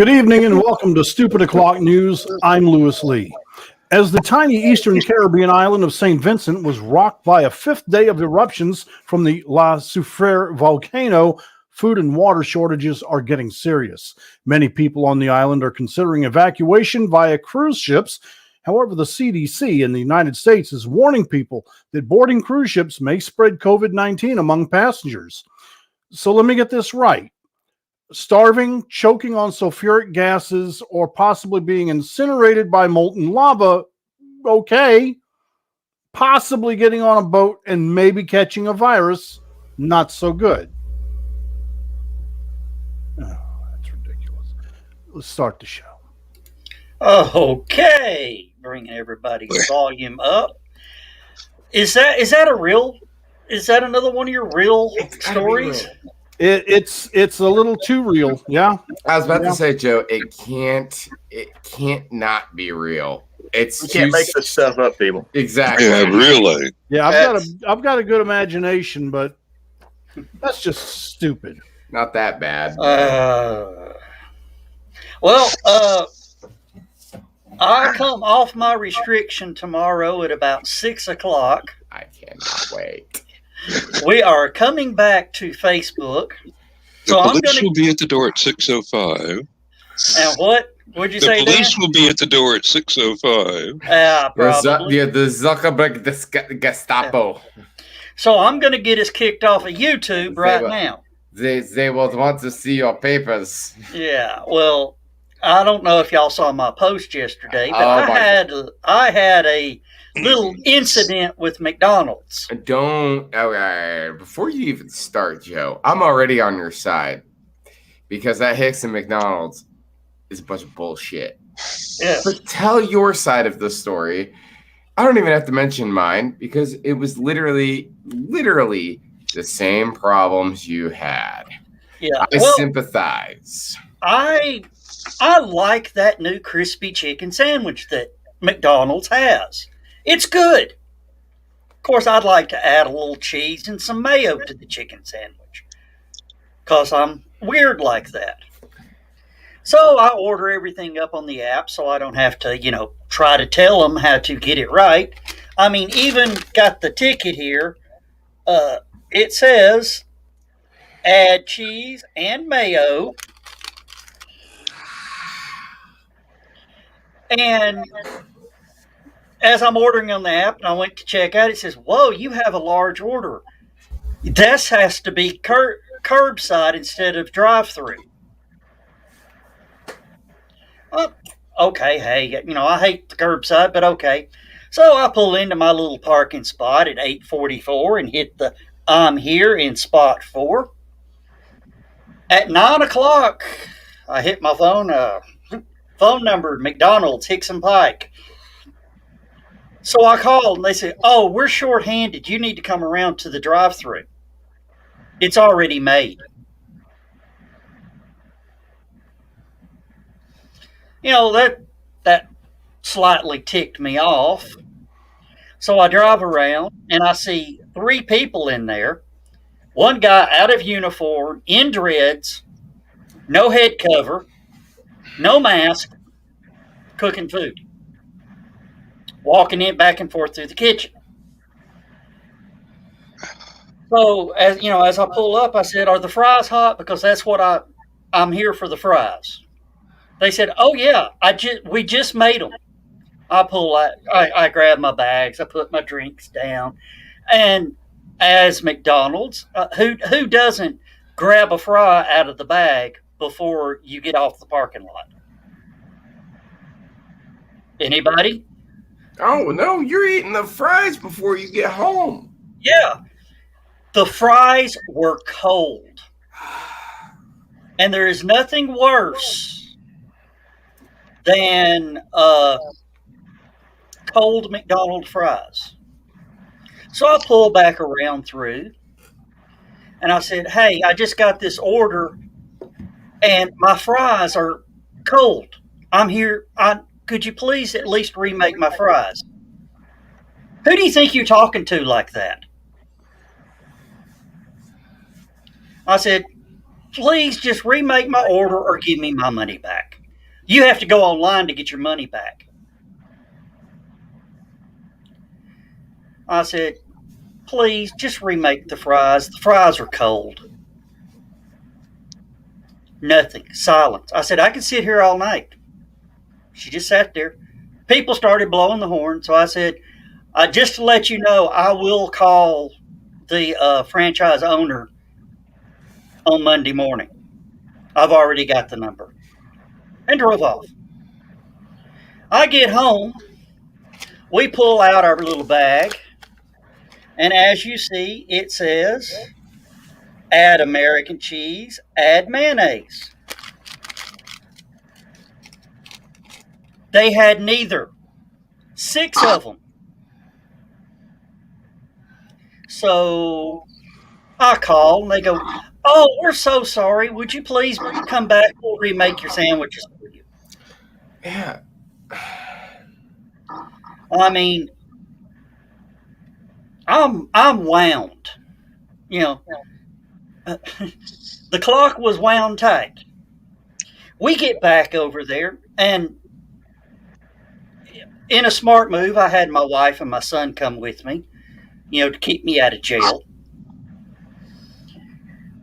Good evening and welcome to Stupid O'Clock News. I'm Lewis Lee. As the tiny eastern Caribbean island of St. Vincent was rocked by a fifth day of eruptions from the La Soufrière volcano, food and water shortages are getting serious. Many people on the island are considering evacuation via cruise ships. However, the CDC in the United States is warning people that boarding cruise ships may spread COVID-19 among passengers. So let me get this right. Starving, choking on sulfuric gases, or possibly being incinerated by molten lava, okay. Possibly getting on a boat and maybe catching a virus, not so good. Oh, that's ridiculous. Let's start the show. Okay, bringing everybody's volume up. Is that a real? Is that another one of your real stories? It's a little too real, yeah. I was about to say, Joe, it can't not be real. You can't make this stuff up, people. Exactly. Yeah, really. Yeah, I've got a good imagination, but that's just stupid. Not that bad. I come off my restriction tomorrow at about 6 o'clock. I cannot wait. We are coming back to Facebook. So the police will be at the door at 6:05. And what? What'd you say, The police will be at the door at 6:05. Probably. The Zuckerberg Gestapo. So I'm going to get us kicked off of YouTube now. They will want to see your papers. Yeah, well, I don't know if y'all saw my post yesterday, but I had a little incident with McDonald's. Before you even start, Joe, I'm already on your side because that Hicks and McDonald's is a bunch of bullshit. Yeah. But tell your side of the story. I don't even have to mention mine because it was literally the same problems you had. Yeah, I sympathize. I like that new crispy chicken sandwich that McDonald's has. It's good. Of course, I'd like to add a little cheese and some mayo to the chicken sandwich because I'm weird like that. So I order everything up on the app so I don't have to, try to tell them how to get it right. I mean, even got the ticket here. It says add cheese and mayo. And as I'm ordering on the app and I went to check out, it says, whoa, you have a large order. This has to be curbside instead of drive-through. Oh, okay, hey, I hate the curbside, but okay. So I pull into my little parking spot at 8:44 and hit the I'm here in spot 4. At 9 o'clock, I hit my phone, phone number, McDonald's, Hickson Pike. So I called and they said, oh, we're short-handed. You need to come around to the drive-thru. It's already made. That slightly ticked me off. So I drive around and I see 3 people in there. One guy out of uniform, in dreads, no head cover, no mask, cooking food. Walking in back and forth through the kitchen. So as I pull up, I said, "Are the fries hot? Because that's what I'm here for the fries." They said, "Oh yeah, we just made them." I pull out, I grab my bags, I put my drinks down, and as McDonald's, who doesn't grab a fry out of the bag before you get off the parking lot? Anybody? Oh, no, you're eating the fries before you get home. Yeah. The fries were cold. And there is nothing worse than cold McDonald's fries. So I pull back around through and I said, hey, I just got this order and my fries are cold. I'm here. Could you please at least remake my fries? Who do you think you're talking to like that? I said, please just remake my order or give me my money back. You have to go online to get your money back. I said, please just remake the fries. The fries are cold. Nothing. Silence. I said, I can sit here all night. She just sat there. People started blowing the horn. So I said, just to let you know, I will call the franchise owner on Monday morning. I've already got the number. And drove off. I get home. We pull out our little bag. And as you see, it says, add American cheese, add mayonnaise. They had neither. 6 of them. So I call and they go, oh, we're so sorry. Would you please come back? We'll remake your sandwiches for you. Yeah. I mean, I'm wound. You know, the clock was wound tight. We get back over there, and in a smart move, I had my wife and my son come with me, to keep me out of jail.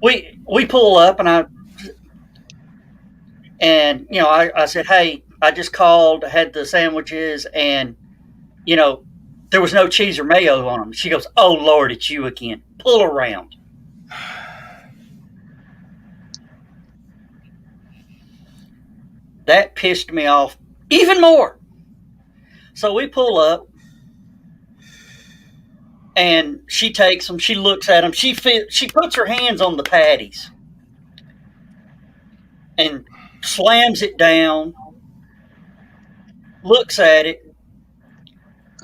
We pull up, and I said, hey, I just called, had the sandwiches, and there was no cheese or mayo on them. She goes, oh, Lord, it's you again. Pull around. That pissed me off even more. So we pull up, and she takes them. She looks at them. She puts her hands on the patties and slams it down, looks at it,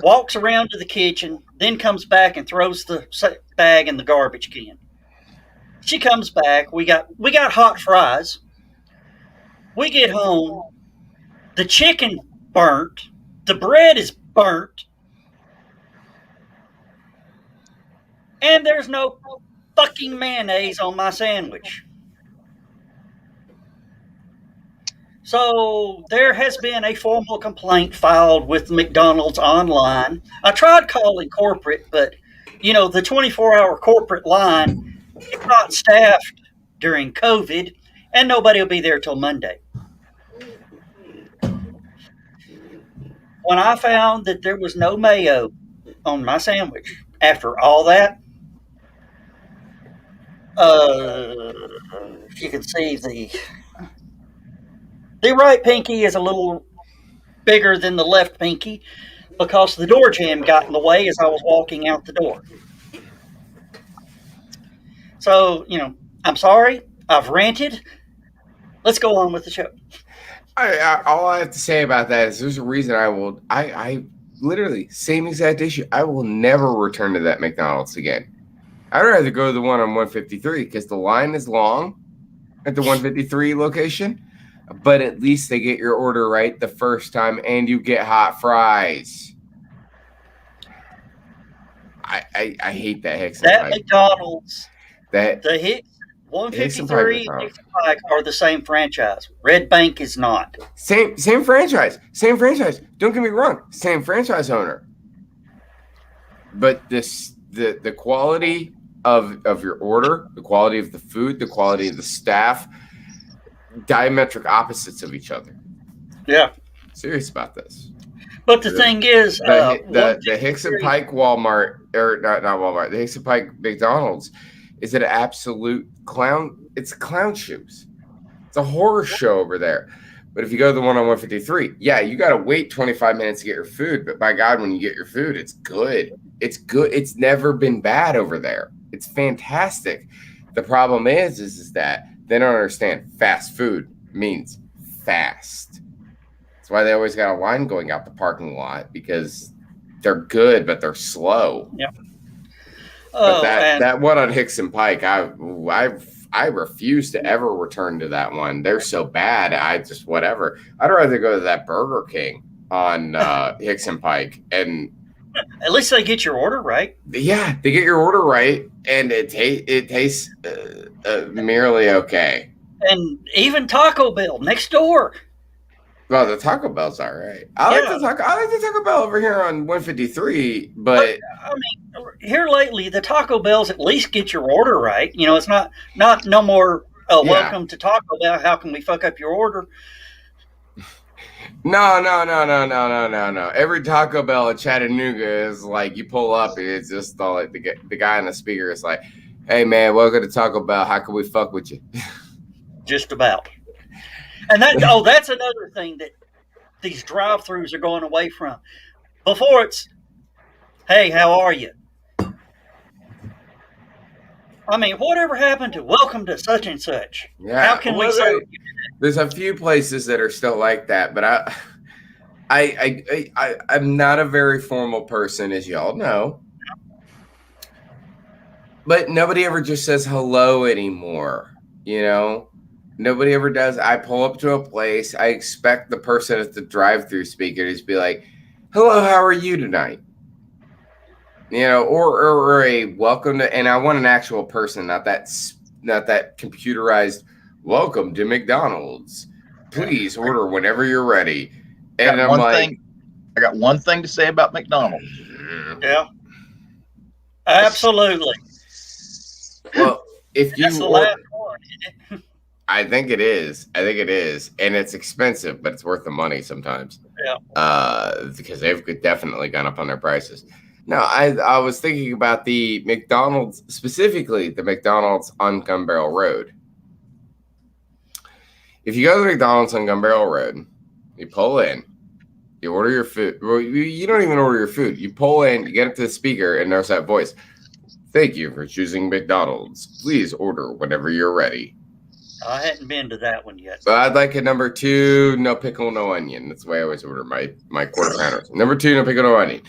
walks around to the kitchen, then comes back and throws the bag in the garbage can. She comes back. We got hot fries. We get home. The chicken burnt. The bread is burnt. And there's no fucking mayonnaise on my sandwich. So there has been a formal complaint filed with McDonald's online. I tried calling corporate, but, the 24-hour corporate line is not staffed during COVID, and nobody will be there till Monday. When I found that there was no mayo on my sandwich after all that, you can see the right pinky is a little bigger than the left pinky because the door jamb got in the way as I was walking out the door. So, I'm sorry. I've ranted. Let's go on with the show. All I have to say about that is there's a reason I literally, same exact issue. I will never return to that McDonald's again. I'd rather go to the one on 153 because the line is long at the 153 location, but at least they get your order right the first time and you get hot fries. I hate that Hicks and Pike. McDonald's, the Hicks 153 and Hicks and Pike are the same franchise. Red Bank is not. Same franchise. Same franchise. Don't get me wrong. Same franchise owner. But the quality of your order, the quality of the food, the quality of the staff, diametric opposites of each other. Yeah. Serious about this. But the thing is, the Hicks and Pike Walmart, or not Walmart, the Hicks and Pike McDonald's is an absolute clown. It's clown shoes. It's a horror show over there. But if you go to the one on 153, yeah, you got to wait 25 minutes to get your food. But by God, when you get your food, it's good. It's good. It's never been bad over there. It's fantastic. The problem is that they don't understand fast food means fast. That's why they always got a line going out the parking lot because they're good, but they're slow. Yeah. But that one on Hicks and Pike, I refuse to ever return to that one. They're so bad. I'd rather go to that Burger King on Hicks and Pike. And At least they get your order right. Yeah, they get your order right, and it tastes merely okay. And even Taco Bell next door. Well, the Taco Bell's all right. I like the Taco Bell over here on 153, but I mean, here lately, the Taco Bells at least get your order right. You know, it's not no more. Welcome to Taco Bell. How can we fuck up your order? No. Every Taco Bell in Chattanooga is like you pull up and it's just all like the guy on the speaker is like, "Hey man, welcome to Taco Bell. How can we fuck with you?" Just about. And that's another thing that these drive-thrus are going away from. Before it's, "Hey, how are you?" I mean, whatever happened to welcome to such and such? Yeah. How can we serve you? There's a few places that are still like that, but I'm not a very formal person, as y'all know. But nobody ever just says hello anymore, you know? Nobody ever does. I pull up to a place. I expect the person at the drive-through speaker to just be like, "Hello, how are you tonight?" You know, or a welcome to, and I want an actual person, not that computerized welcome to McDonald's. Please order whenever you're ready. And I'm like, I got one thing to say about McDonald's. Yeah, absolutely. Well, if you That's the last one. I think it is. And it's expensive, but it's worth the money sometimes. Yeah. Because they've definitely gone up on their prices. No, I was thinking about the McDonald's, specifically the McDonald's on Gun Barrel Road. If you go to the McDonald's on Gun Barrel Road, you pull in, you order your food. Well, you don't even order your food. You pull in, you get up to the speaker, and there's that voice. "Thank you for choosing McDonald's. Please order whenever you're ready." I hadn't been to that one yet. So I'd like a number 2, no pickle, no onion. That's the way I always order my quarter pounders. Number 2, no pickle, no onion.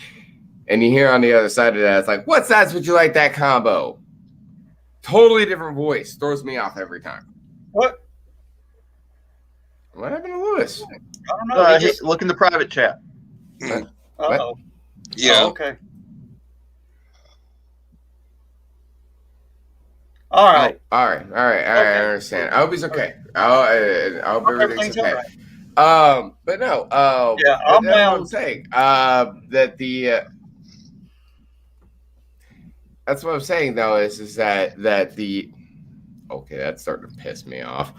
And you hear on the other side of that, it's like, "What size would you like that combo?" Totally different voice. Throws me off every time. What happened to Lewis? I don't know. Look in the private chat. Uh-oh. Yeah. Oh, okay. All right. All right. I understand. I hope he's okay. I hope everything's okay. Right. But no. Yeah, I'm what saying. That's what I'm saying though is that the. Okay, that's starting to piss me off.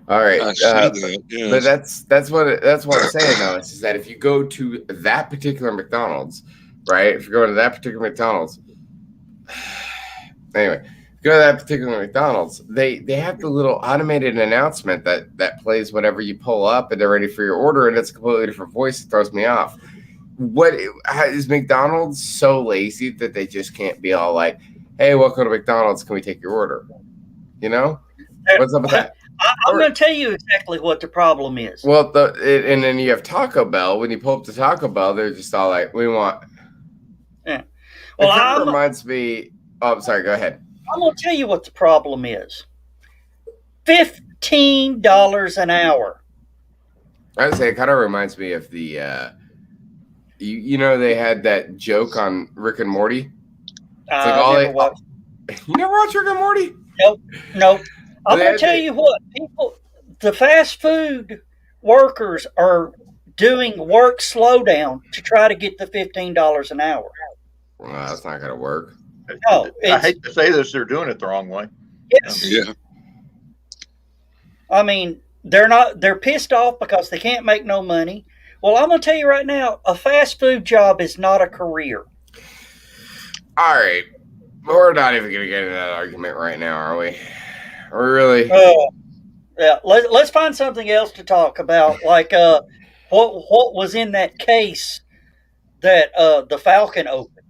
All right, I see that, yes. But that's what I'm saying though is that if you go to that particular McDonald's, right? If you go to that particular McDonald's, anyway, if you go to that particular McDonald's, they have the little automated announcement that plays whenever you pull up and they're ready for your order, and it's a completely different voice. It throws me off. What is McDonald's so lazy that they just can't be all like, "Hey, welcome to McDonald's. Can we take your order?" You know, what's up with that? I'm going to tell you exactly what the problem is. Well, and then you have Taco Bell. When you pull up to Taco Bell, they're just all like, "We want." Yeah. Well, it kind of reminds me. Oh, I'm sorry. Go ahead. I'm going to tell you what the problem is. $15 an hour. I would say it kind of reminds me of the. You know, they had that joke on Rick and Morty. It's like you never watched Rick and Morty? Nope. I'm going to tell you what, the fast food workers are doing work slowdown to try to get the $15 an hour. Well, that's not going to work. No, I hate to say this, they're doing it the wrong way. Yes. Yeah. I mean, they're pissed off because they can't make no money. Well, I'm going to tell you right now, a fast food job is not a career. All right. We're not even going to get into that argument right now, are we? Are we really? Yeah. Let's find something else to talk about, like what was in that case that the Falcon opened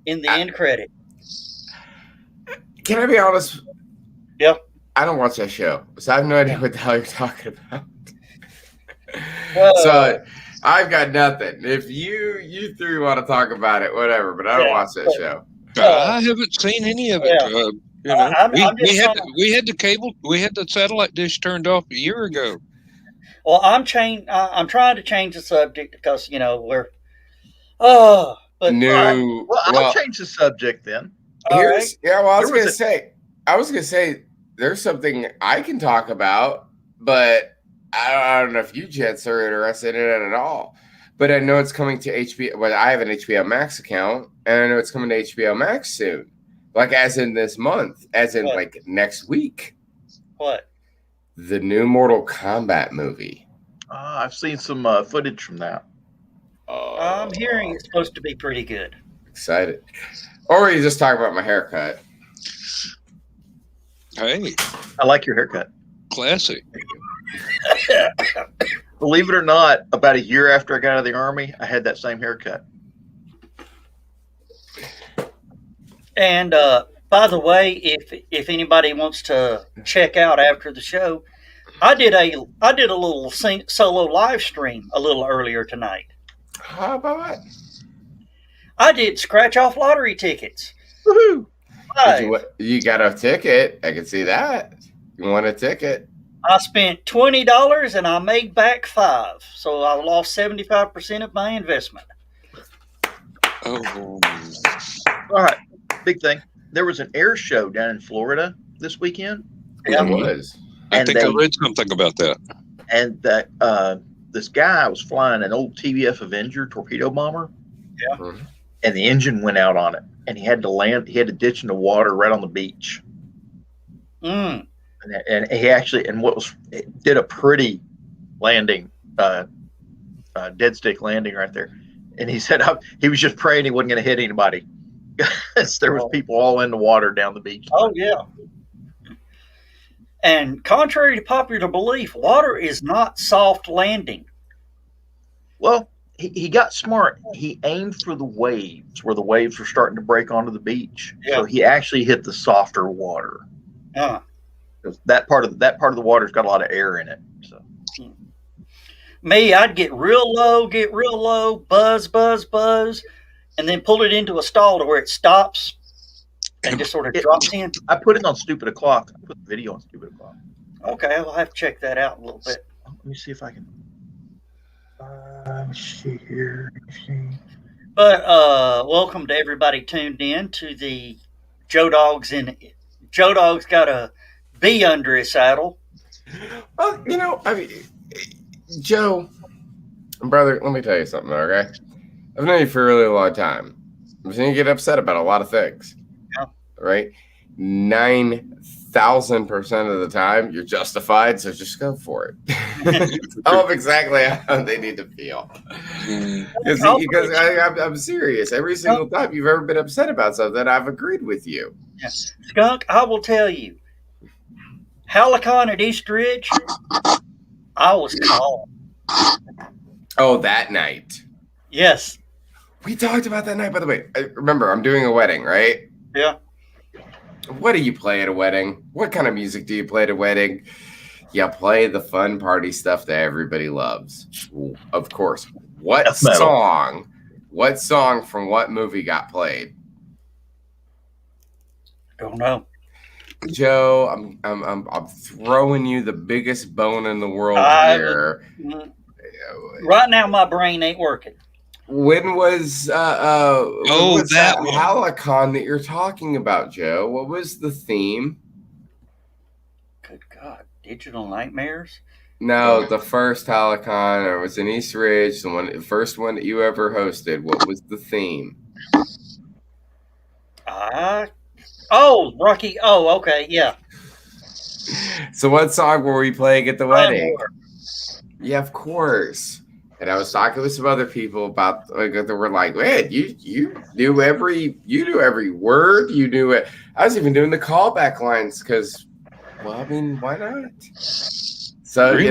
in the end credit. Can I be honest? Yep. I don't watch that show, so I have no idea what the hell you're talking about. Well, so I've got nothing. If you three want to talk about it, whatever, but I don't watch that show. I haven't seen any of it. Yeah. You know, we had the satellite dish turned off a year ago. Well, I'm trying to change the subject because we're But New. Well, I'll change the subject then. all Here's right. yeah. Well, I was There was gonna say there's something I can talk about, but I don't know if you Jets are interested in it at all. But I know it's coming to HBO. Well, I have an HBO Max account, and I know it's coming to HBO Max soon. Like as in this month, as in What? like next week. What? The new Mortal Kombat movie. I've seen some footage from that. I'm hearing it's supposed to be pretty good. Excited. Or you just talk about my haircut. Hey, I like your haircut. classic. Believe it or not, about a year after I got out of the Army, I had that same haircut. And by the way, if anybody wants to check out after the show, I did a little solo live stream a little earlier tonight. How about that? I did scratch off lottery tickets. Woohoo! Live. You got a ticket. I can see that. You want a ticket? I spent $20 and I made back $5, so I lost 75% of my investment. Oh, All right, big thing. There was an air show down in Florida this weekend, It was. I And think I they- read something about that. and that this guy was flying an old TVF Avenger torpedo bomber. Yeah. Mhm. And the engine went out on it, and he had to land. He had to ditch in the water right on the beach. Mm. And he actually, and it did a pretty landing, dead stick landing right there. And he said he was just praying he wasn't going to hit anybody. There was people all in the water down the beach. Oh, yeah. And contrary to popular belief, water is not soft landing. Well, he got smart. He aimed for the waves where the waves were starting to break onto the beach. Yeah. So he actually hit the softer water. Uh, 'Cause that part of the water's got a lot of air in it. So me, I'd get real low, buzz, buzz, buzz, and then pull it into a stall to where it stops and just sort of drops in. I put it on Stupid O'Clock. I put the video on Stupid O'Clock. Okay, I'll have to check that out a little bit. Let me see if I can. Let me see here. Let me see. But welcome to everybody tuned in to the Joe Dog's got a bee under his saddle. Well, I mean, Joe, brother, let me tell you something, okay? I've known you for a really long time. I've seen you get upset about a lot of things. Yeah. Right? 9,000% of the time, you're justified, so just go for it. Tell them exactly how they need to feel. Because I'm serious. Every single time you've ever been upset about something, I've agreed with you. Yeah. Skunk, I will tell you, Halicon at East Ridge, I was calm. Oh, that night. Yes. We talked about that night, by the way. Remember, I'm doing a wedding, right? Yeah. What do you play at a wedding? What kind of music do you play at a wedding? You play the fun party stuff that everybody loves. Of course. What song from what movie got played? Don't know. Joe, I'm throwing you the biggest bone in the world here. Right now, my brain ain't working. When was that one. Halicon that you're talking about, Joe? What was the theme? Good God, Digital Nightmares? No, the first Halicon. It was in East Ridge, the first one that you ever hosted. What was the theme? Rocky. Oh, okay, yeah. So what song were we playing at the wedding? War. Yeah, of course. And I was talking with some other people about they were like, man, you knew every word. You knew it. I was even doing the callback lines because, well, I mean, why not? So Really?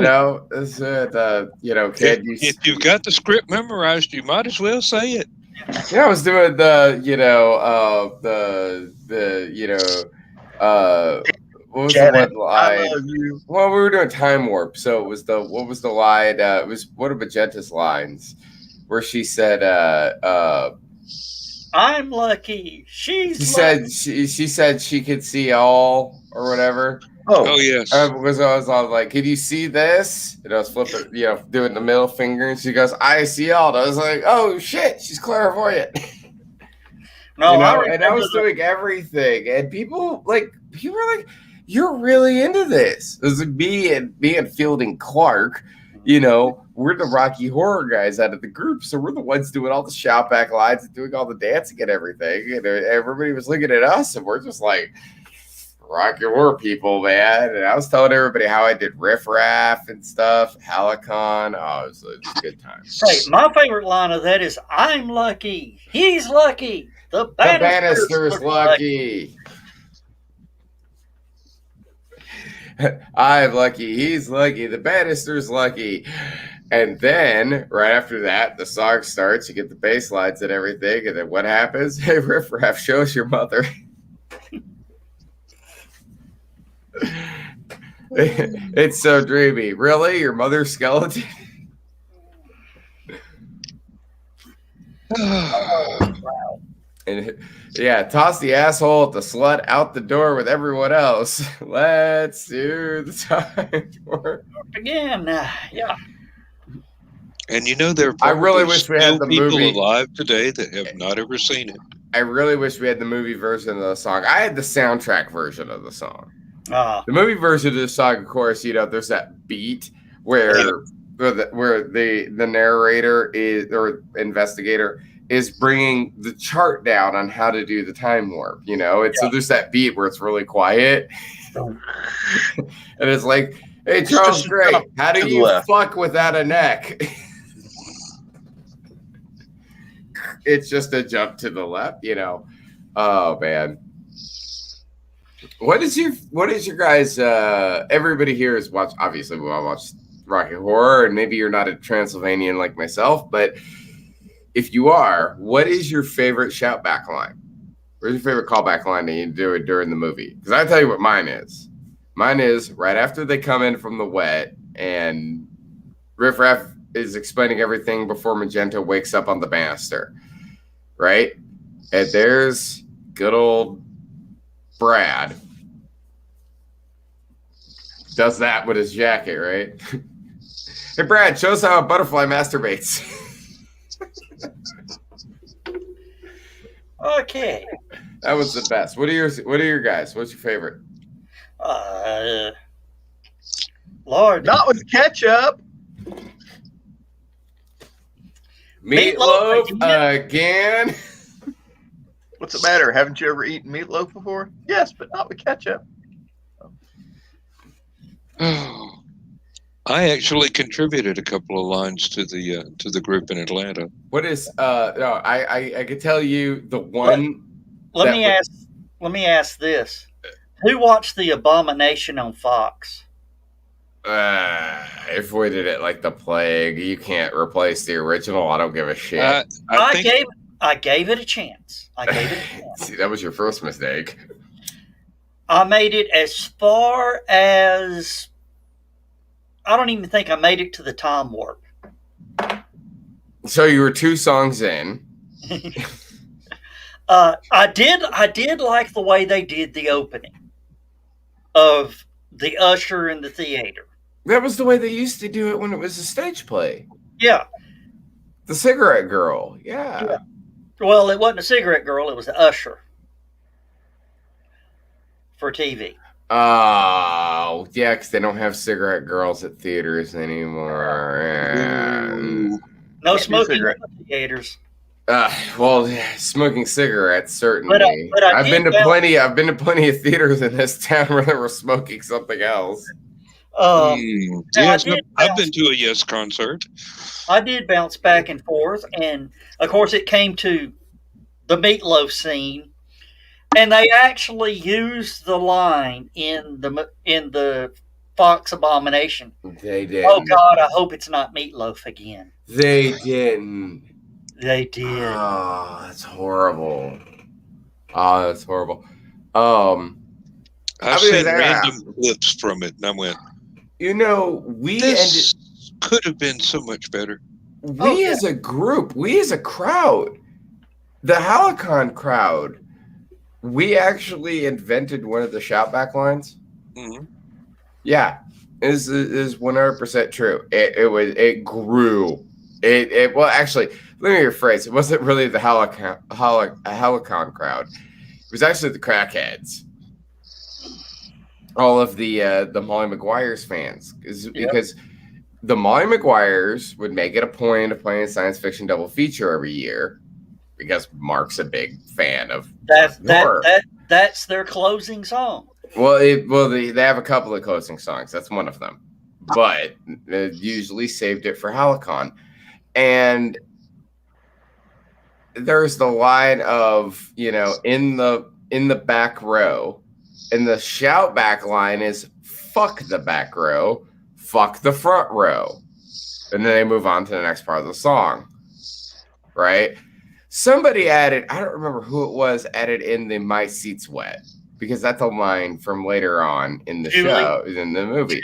This kid. If you've got the script memorized, you might as well say it. Yeah, I was doing what was Janet, the one line? I love you. Well, we were doing Time Warp, so it was what was the line? It was one of Magenta's lines where she said, I'm lucky. she said she could see all or whatever. Oh, yes. Because I was like, "Can you see this?" And I was flipping, doing the middle finger, and she goes, "I see all." And I was like, "Oh shit, she's clairvoyant." No, you know, I and I was remember doing everything, and people were like, "You're really into this." This is me and Fielding Clark. You know, we're the Rocky Horror guys out of the group, so we're the ones doing all the shout back lines and doing all the dancing and everything. And everybody was looking at us, and we're just like, Rocky Horror people, man. And I was telling everybody how I did Riff Raff and stuff, Halicon. Oh, it was a good time. Hey, my favorite line of that is, "I'm lucky, he's lucky, the Bannister's lucky. I'm lucky, he's lucky, the Bannister's lucky." And then, right after that, the song starts, you get the bass lines and everything, and then what happens? Hey, Riff Raff, show us your mother. It's so dreamy. Really? Your mother's skeleton? And yeah, toss the asshole at the slut out the door with everyone else. Let's do the time for again. Yeah. And you know, there are I really probably wish we had still the people movie. alive today that have not ever seen it. I really wish we had the movie version of the song. I had the soundtrack version of the song. The movie version of the song, of course, you know, there's that beat where the narrator is, or investigator is bringing the chart down on how to do the time warp, you know? And so there's that beat where it's really quiet. And it's like, hey, Charles Gray, how do you fuck without a neck? It's just a jump to the left, you know? Oh, man. What is your guys, everybody here has watched, obviously we all watched Rocky Horror, and maybe you're not a Transylvanian like myself, but if you are, what is your favorite shout back line? Where's your favorite callback line that you do it during the movie? Because I'll tell you what mine is. Mine is right after they come in from the wet and Riff Raff is explaining everything before Magenta wakes up on the banister, right? And there's good old Brad. Does that with his jacket, right? Hey, Brad, show us how a butterfly masturbates. Okay. That was the best. What are your guys? What's your favorite? Lord. Not with ketchup. Meatloaf again. What's the matter? Haven't you ever eaten meatloaf before? Yes, but not with ketchup. I actually contributed a couple of lines to the group in Atlanta. What is no, I could tell you the one. Let me ask this. Who watched The Abomination on Fox? If we did it like the plague, you can't replace the original. I don't give a shit. I gave it a chance. See, that was your first mistake. I made it as far as, I don't even think I made it to the time warp. So you were 2 songs in. I did like the way they did the opening of the usher in the theater. That was the way they used to do it when it was a stage play. Yeah. The cigarette girl. Yeah. Well, it wasn't a cigarette girl. It was the usher for TV. Oh, yeah, because they don't have cigarette girls at theaters anymore. And No smoking in the theaters. Well, smoking cigarettes certainly. But I've been to plenty of theaters in this town where they were smoking something else. Yes, I've been to a Yes concert. I did bounce back and forth, and of course, it came to the meatloaf scene, and they actually used the line in the Fox Abomination. They did. Oh God, I hope it's not meatloaf again. They didn't. They did. Oh, that's horrible. I've seen random clips from it, and I went, you know, this could have been so much better. As a group, we as a crowd, the Halicon crowd, we actually invented one of the shoutback lines. Mm-hmm. Yeah, is 100% true. It grew. Well, actually, let me rephrase. It wasn't really the Helicon crowd. It was actually the crackheads. All of the Molly Maguire's fans, because the Molly Maguires would make it a point of playing a science fiction double feature every year, because Mark's a big fan of horror. That's their closing song. Well, they have a couple of closing songs. That's one of them, but they usually saved it for Helicon. And there's the line of, in the back row, and the shout back line is "fuck the back row, fuck the front row," and then they move on to the next part of the song, right? Somebody added, I don't remember who it was, added in the "my seat's wet," because that's a line from later on in the show, in the movie.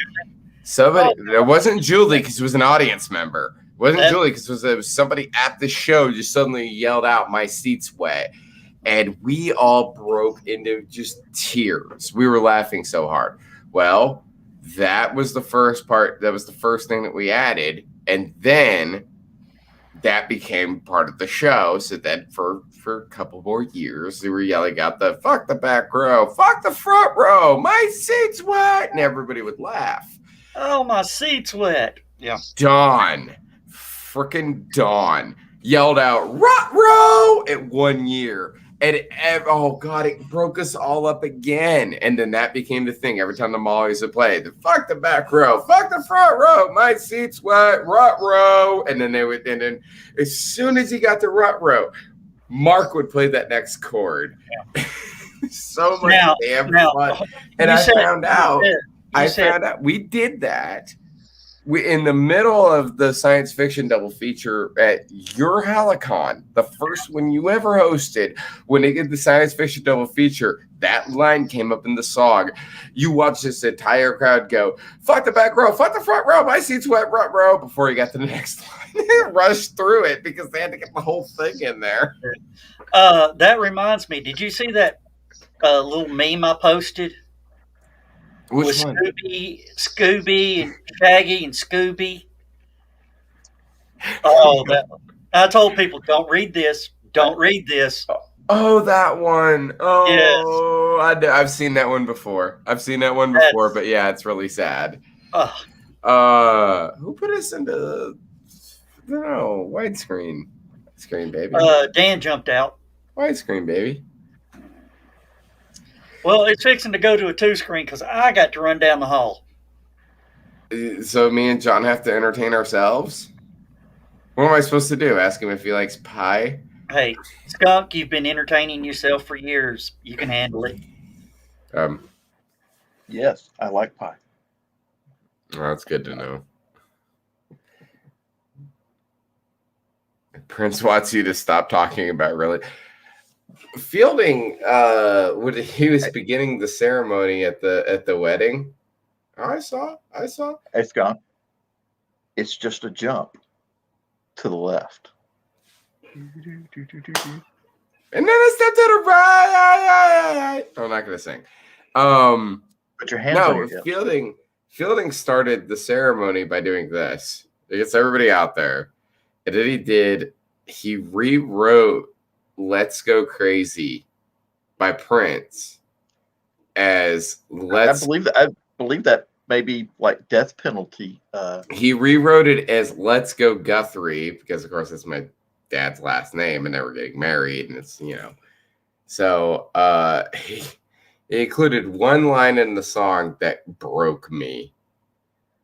It wasn't Julie because it was an audience member. It wasn't Julie because it was somebody at the show just suddenly yelled out, "my seat's wet." And we all broke into just tears. We were laughing so hard. Well, that was the first part. That was the first thing that we added. And then that became part of the show. So then for a couple more years, they were yelling out the "fuck the back row, fuck the front row, my seat's wet," and everybody would laugh. Oh, my seat's wet. Yeah. Freaking Dawn yelled out "rut row" at 1 year. And it broke us all up again. And then that became the thing. Every time the Mollies would play, "fuck the back row, fuck the front row, my seat's wet, rut row." And then as soon as he got to rut row, Mark would play that next chord. Yeah. So much damn fun. And I found out we did that. In the middle of the science fiction double feature at your Helicon, the first one you ever hosted, when they did the science fiction double feature, that line came up in the song. You watch this entire crowd go, "fuck the back row, fuck the front row, my seat's wet, front row," before you got to the next line. They rushed through it because they had to get the whole thing in there. That reminds me, did you see that little meme I posted? Which one? Scooby, and Shaggy, and Scooby. Oh, I told people, don't read this. Don't read this. Oh, that one. Oh, yes. I've seen that one before. But yeah, it's really sad. Who put us into widescreen? Screen, baby. Dan jumped out. Widescreen, baby. Well, it's fixing to go to a 2-screen because I got to run down the hall. So me and John have to entertain ourselves? What am I supposed to do? Ask him if he likes pie? Hey, Skunk, you've been entertaining yourself for years. You can handle it. Yes, I like pie. Well, that's good to know. Prince wants you to stop talking about really... Fielding, when he was beginning the ceremony at the wedding, I saw. It's gone. It's just a jump to the left. And then a step to the right. I'm not gonna sing. Put your hands on your hip. Fielding started the ceremony by doing this. He gets everybody out there, and then he rewrote "Let's Go Crazy" by Prince as "Let's." I believe that may be like death penalty. He rewrote it as "Let's Go Guthrie" because, of course, it's my dad's last name, and they were getting married, and it's So he included one line in the song that broke me,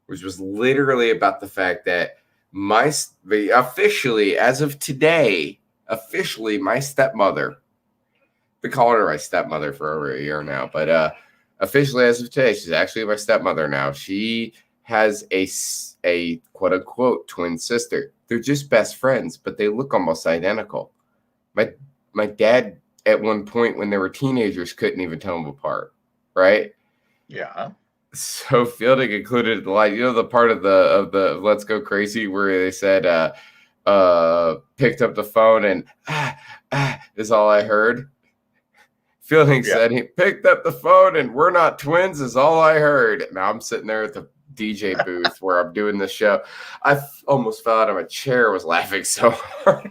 which was literally about the fact that officially, as of today. Officially, my stepmother. Been calling her my stepmother for over a year now, but officially, as of today, she's actually my stepmother now. She has a quote unquote twin sister. They're just best friends, but they look almost identical. My dad, at one point when they were teenagers, couldn't even tell them apart. Right? Yeah. So Fielding included the line, the part of the "Let's Go Crazy" where they said, picked up the phone and is all I heard. Fielding said he picked up the phone and "we're not twins" is all I heard. Now I'm sitting there at the DJ booth where I'm doing this show. I almost fell out of my chair. Was laughing so hard.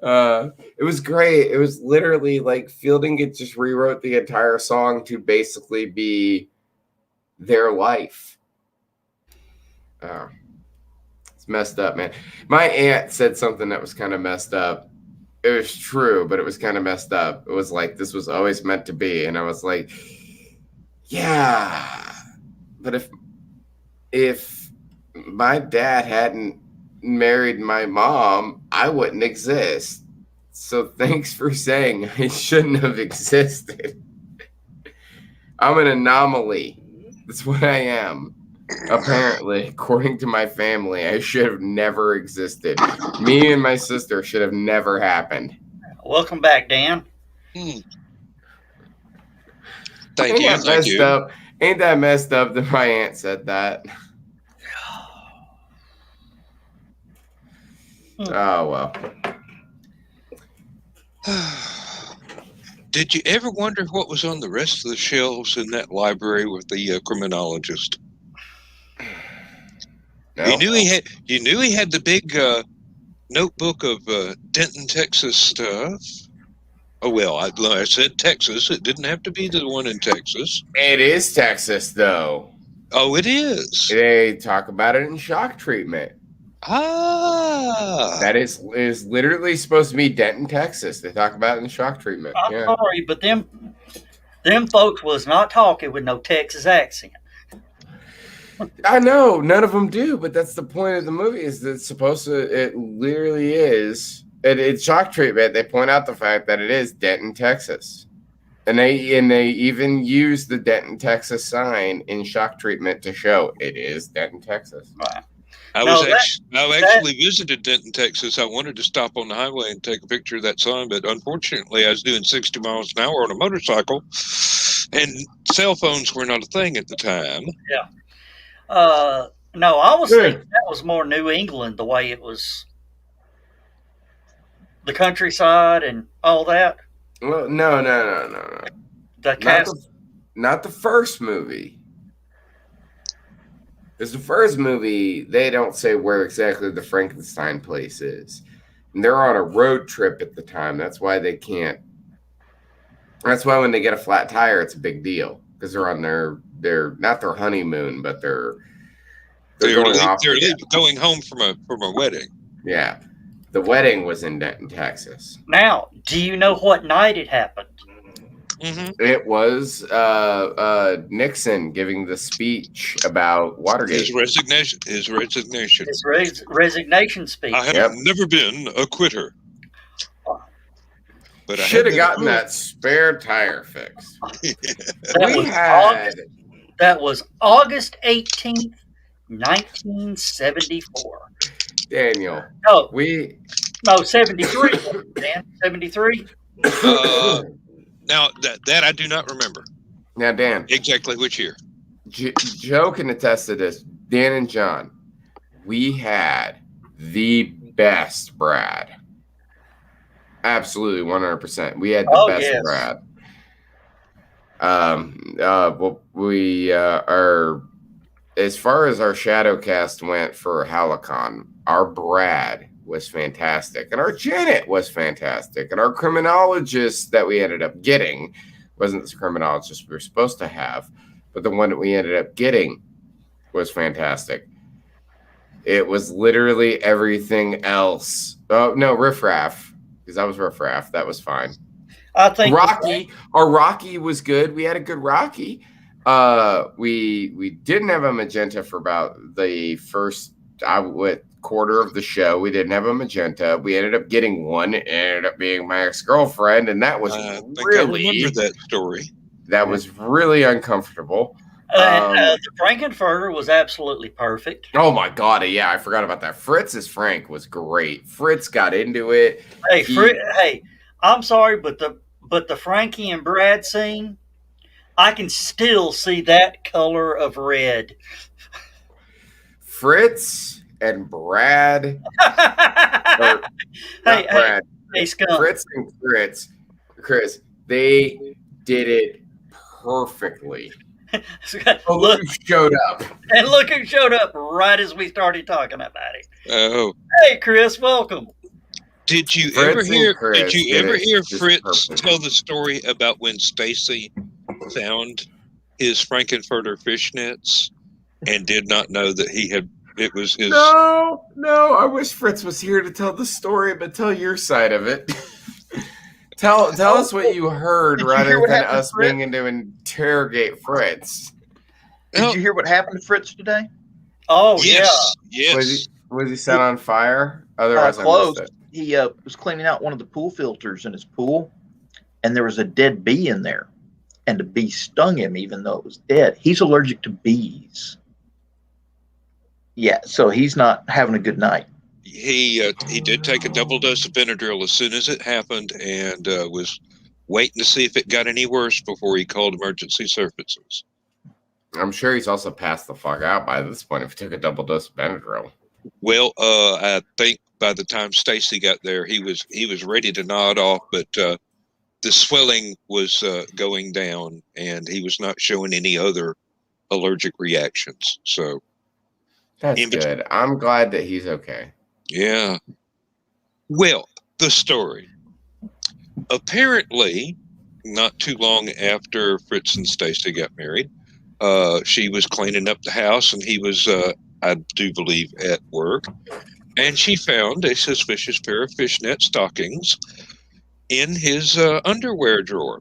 It was great. It was literally like Fielding it just rewrote the entire song to basically be their life. It's messed up, man. My aunt said something that was kind of messed up. It was true, but it was kind of messed up. It was like this was always meant to be, and I was like, yeah, but if my dad hadn't married my mom, I wouldn't exist. So thanks for saying I shouldn't have existed. I'm an anomaly. That's what I am. Apparently, according to my family, I should have never existed. Me and my sister should have never happened. Welcome back, Dan. Thank Ain't you. that Thank messed you. up? Ain't that messed up that my aunt said that? Oh, well. Did you ever wonder what was on the rest of the shelves in that library with the criminologist? No? You knew he had the big notebook of Denton, Texas stuff. Oh well, I said Texas. It didn't have to be the one in Texas. It is Texas, though. Oh, it is. They talk about it in Shock Treatment. Ah, That is literally supposed to be Denton, Texas. They talk about it in Shock Treatment. I'm Yeah. sorry, but them folks was not talking with no Texas accent. I know none of them do, but that's the point of the movie. Is that it's supposed to? It literally is. It's Shock Treatment. They point out the fact that it is Denton, Texas, and they even use the Denton, Texas sign in Shock Treatment to show it is Denton, Texas. I actually visited Denton, Texas. I wanted to stop on the highway and take a picture of that sign, but unfortunately, I was doing 60 miles an hour on a motorcycle, and cell phones were not a thing at the time. Yeah. No, I was thinking that was more New England, the way it was, the countryside and all that. Well, no. The cast. Not the first movie. Because the first movie, they don't say where exactly the Frankenstein place is. And they're on a road trip at the time. That's why they can't. That's why when they get a flat tire, it's a big deal. Because they're on their not their honeymoon, but they're going home from a wedding. Yeah. The wedding was in Denton, Texas. Now, do you know what night it happened? Mm-hmm. It was Nixon giving the speech about Watergate. His resignation. His resignation speech. I have never been a quitter. But should have gotten that spare tire fixed. That was August 18th, 1974. Daniel. No, 73. Dan, 73. Now that I do not remember. Now, Dan, exactly which year? Joe can attest to this. Dan and John, we had the best Brad. Absolutely, 100%. We had the best Brad. Well, we are, as far as our Shadowcast went for Halicon, our Brad was fantastic, and our Janet was fantastic, and our criminologist that we ended up getting wasn't the criminologist we were supposed to have, but the one that we ended up getting was fantastic. It was literally everything else. Oh no, Riffraff, because that was Riffraff. That was fine. I think Rocky. Our Rocky was good. We had a good Rocky. We didn't have a magenta for about the first quarter of the show. We didn't have a magenta. We ended up getting one. It ended up being my ex-girlfriend, and that was I remember that story. That was really uncomfortable. The Frankenfurter was absolutely perfect. Oh my god, yeah, I forgot about that. Fritz's Frank was great. Fritz got into it. Hey, I'm sorry, but the Frankie and Brad scene, I can still see that color of red. Fritz and Brad. Hey, Skunk. Fritz and Chris, they did it perfectly. Look who showed up. And look who showed up right as we started talking about it. Oh. Hey, Chris, welcome. Did you Fritz ever and hear? Chris Did you did ever it hear just Fritz perfect. tell the story about when Stacy found his Frankenfurter fishnets and did not know that it was his? No. I wish Fritz was here to tell the story, but tell your side of it. tell us what you heard Did you hear rather what than happened to us Fritz? being to interrogate Fritz. Did you hear what happened to Fritz today? Oh Yes, Was he set on fire? Otherwise, I Close. missed it. He was cleaning out one of the pool filters in his pool, and there was a dead bee in there, and the bee stung him even though it was dead. He's allergic to bees. Yeah, so he's not having a good night. he did take a double dose of Benadryl as soon as it happened, and was waiting to see if it got any worse before he called emergency services. I'm sure he's also passed the fuck out by this point if he took a double dose of Benadryl. Well, I think by the time Stacy got there, he was ready to nod off, but the swelling was going down, and he was not showing any other allergic reactions. So That's good. I'm glad that he's okay. Yeah. Well, the story. Apparently, not too long after Fritz and Stacy got married, she was cleaning up the house, and he was, I do believe, at work. And she found a suspicious pair of fishnet stockings in his underwear drawer,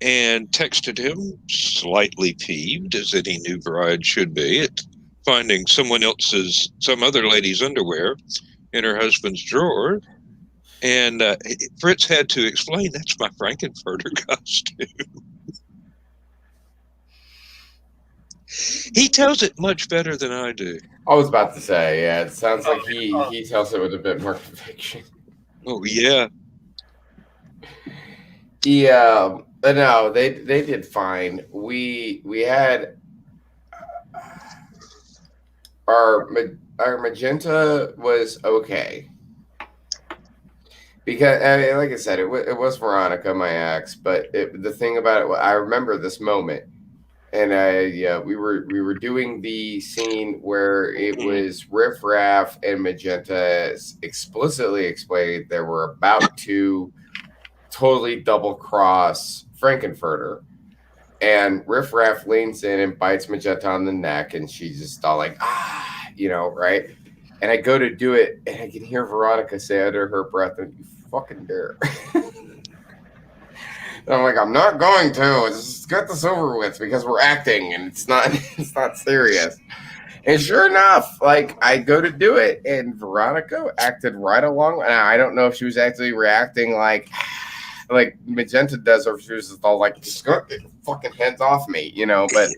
and texted him, slightly peeved, as any new bride should be, at finding some other lady's underwear in her husband's drawer. And Fritz had to explain, that's my Frankenfurter costume. He tells it much better than I do. I was about to say, yeah, it sounds like he tells it with a bit more conviction. Oh, yeah. Yeah, but no, they did fine. We had our magenta was okay because I mean, like I said, it was Veronica, my ex. But the thing about it, I remember this moment, and we were doing the scene where it was Riff Raff and Magenta explicitly explained they were about to totally double cross Frankenfurter, and Riff Raff leans in and bites Magenta on the neck, and she's just all like, right? And I go to do it, and I can hear Veronica say under her breath, "And you fucking dare!" And I'm like, "I'm not going to. Just get this over with because we're acting, and it's not serious." And sure enough, like I go to do it, and Veronica acted right along. And I don't know if she was actually reacting like Magenta does, or if she was just all like, "Just get your fucking hands off me," But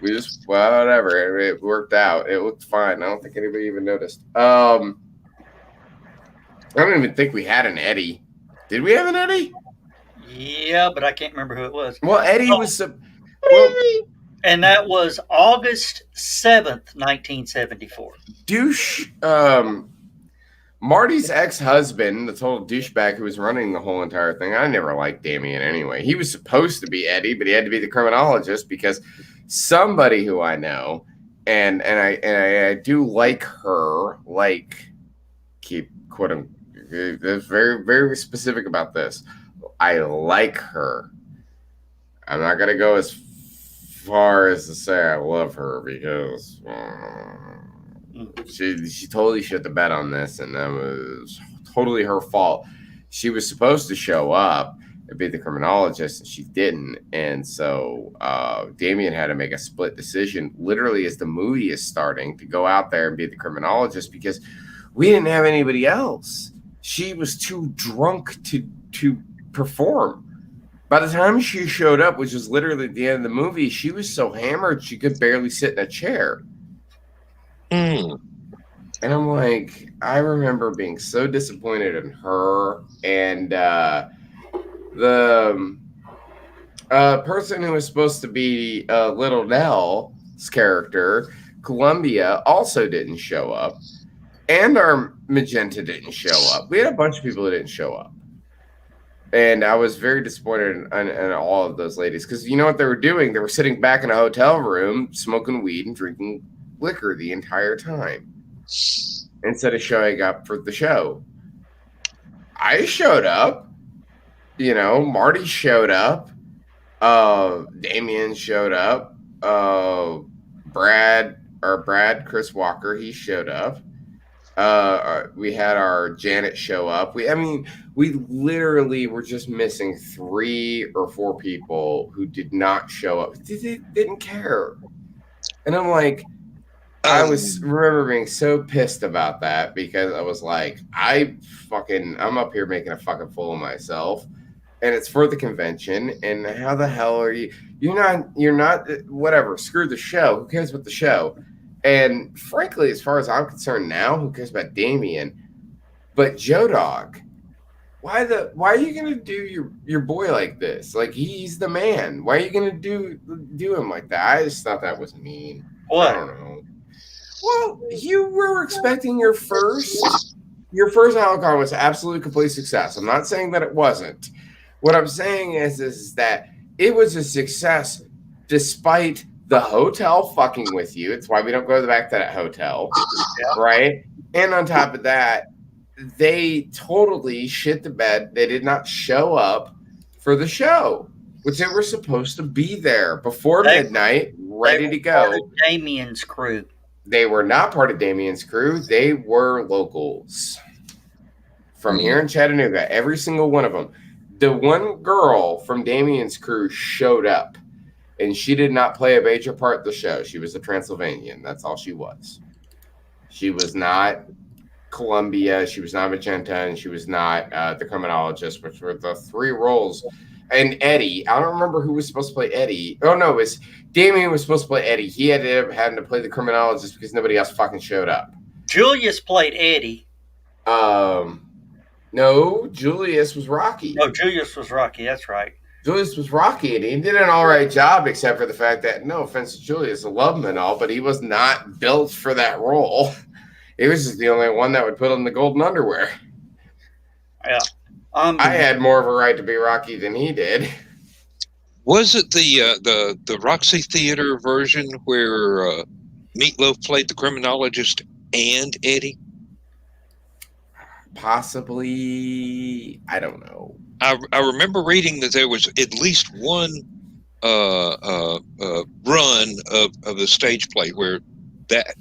we just whatever. It worked out. It looked fine. I don't think anybody even noticed. I don't even think we had an Eddie. Did we have an Eddie? Yeah, but I can't remember who it was. Well, Eddie was. And that was August 7th, 1974. Douche. Marty's ex-husband, the total douchebag who was running the whole entire thing. I never liked Damien anyway. He was supposed to be Eddie, but he had to be the criminologist because somebody who I know, and I do like her. Keep quoting. That's very, very specific about this. I like her. I'm not gonna go as far as to say I love her because she totally shit the bed on this, and that was totally her fault. She was supposed to show up and be the criminologist, and she didn't. And so Damien had to make a split decision, literally as the movie is starting, to go out there and be the criminologist because we didn't have anybody else. She was too drunk to perform. By the time she showed up, which was literally at the end of the movie, she was so hammered she could barely sit in a chair. And I'm like, I remember being so disappointed in her. And the person who was supposed to be Little Nell's character, Columbia, also didn't show up. And our Magenta didn't show up. We had a bunch of people who didn't show up. And I was very disappointed in all of those ladies because you know what they were doing? They were sitting back in a hotel room, smoking weed and drinking liquor the entire time instead of showing up for the show. I showed up. You know, Marty showed up. Damien showed up. Brad Chris Walker, he showed up. We had our Janet show up. We literally were just missing 3 or 4 people who did not show up. They didn't care. And I'm like, I remember being so pissed about that because I was like, I'm up here making a fucking fool of myself. And it's for the convention. And how the hell are you? You're not, whatever. Screw the show. Who cares about the show? And frankly, as far as I'm concerned now, who cares about Damien? But Joe Dog, why are you gonna do your boy like this? Like, he's the man. Why are you gonna do him like that? I just thought that was mean. What? I don't know. Well, you were expecting your first Alcon was absolute complete success. I'm not saying that it wasn't. What I'm saying is that it was a success despite the hotel fucking with you. It's why we don't go back to that hotel, right? And on top of that, they totally shit the bed. They did not show up for the show, which they were supposed to be there before midnight, ready to go. Part of Damien's crew. They were not part of Damien's crew. They were locals from here in Chattanooga, every single one of them. The one girl from Damien's crew showed up, and she did not play a major part in the show. She was a Transylvanian. That's all she was. She was not Columbia. She was not Magenta, and she was not the criminologist, which were the 3 roles. And Eddie, I don't remember who was supposed to play Eddie. Oh, no, it was Damien was supposed to play Eddie. He ended up having to play the criminologist because nobody else fucking showed up. Julius played Eddie. No, Julius was Rocky. No, Julius was Rocky. That's right. Julius was Rocky, and he did an all right job, except for the fact that, no offense to Julius, I love him and all, but he was not built for that role. He was just the only one that would put on the golden underwear. Yeah. I had more of a right to be Rocky than he did. Was it the Roxy Theater version where Meatloaf played the criminologist and Eddie? Possibly, I don't know. I remember reading that there was at least one run of the stage play where that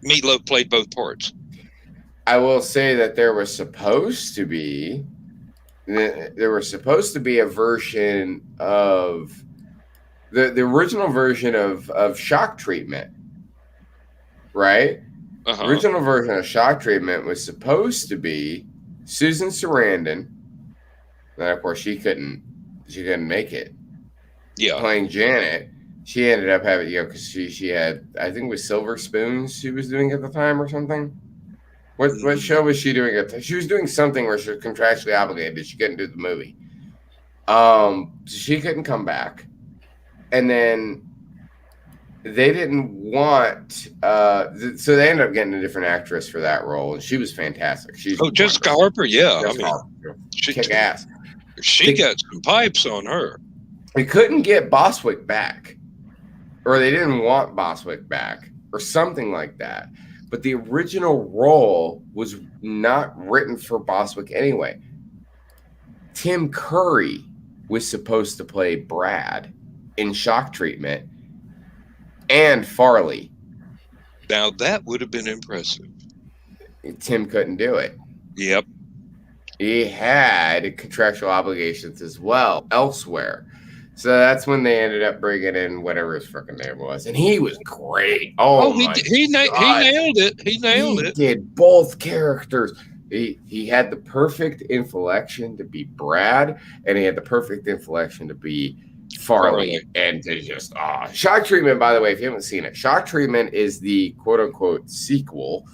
Meatloaf played both parts. I will say that there was supposed to be a version of the original version of Shock Treatment, right? Uh-huh. Original version of Shock Treatment was supposed to be Susan Sarandon. And of course, she couldn't make it. Yeah, playing Janet, she ended up having because she had, I think it was Silver Spoons she was doing at the time or something. What show was she doing? She was doing something where she was contractually obligated. She couldn't do the movie. She couldn't come back, and then they didn't want. So they ended up getting a different actress for that role, and she was fantastic. Jessica Harper. Yeah, Jessica Harper. She kick ass. She got some pipes on her. They couldn't get Boswick back, or they didn't want Boswick back, or something like that. But the original role was not written for Boswick anyway. Tim Curry was supposed to play Brad in Shock Treatment and Farley. Now, that would have been impressive. Tim couldn't do it. Yep. He had contractual obligations as well elsewhere. So that's when they ended up bringing in whatever his freaking name was. And he was great. He nailed it. He nailed it. He did both characters. He had the perfect inflection to be Brad, and he had the perfect inflection to be Farley. And to just, Shock Treatment, by the way, if you haven't seen it, Shock Treatment is the quote-unquote sequel.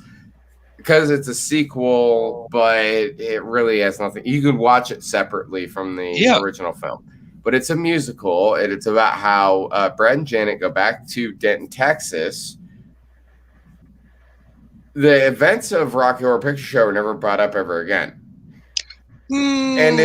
Because it's a sequel, but it really has nothing. You can watch it separately from the original film. But it's a musical, and it's about how Brad and Janet go back to Denton, Texas. The events of Rocky Horror Picture Show were never brought up ever again. And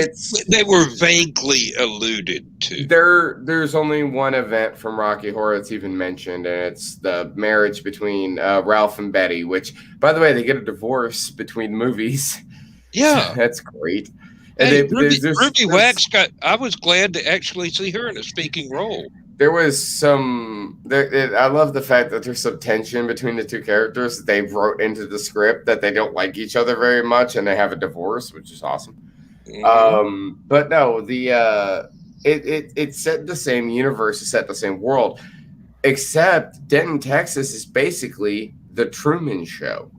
they were vaguely alluded to. There's only one event from Rocky Horror that's even mentioned, and it's the marriage between Ralph and Betty, which, by the way, they get a divorce between movies. Yeah. That's great. And Hey, there's Ruby Wax I was glad to actually see her in a speaking role. there was some I love the fact that there's some tension between the two characters that they wrote into the script, that they don't like each other very much and they have a divorce, which is awesome. Mhm. But no, it's set in the same universe, it's set in the same world, except Denton, Texas is basically the Truman Show.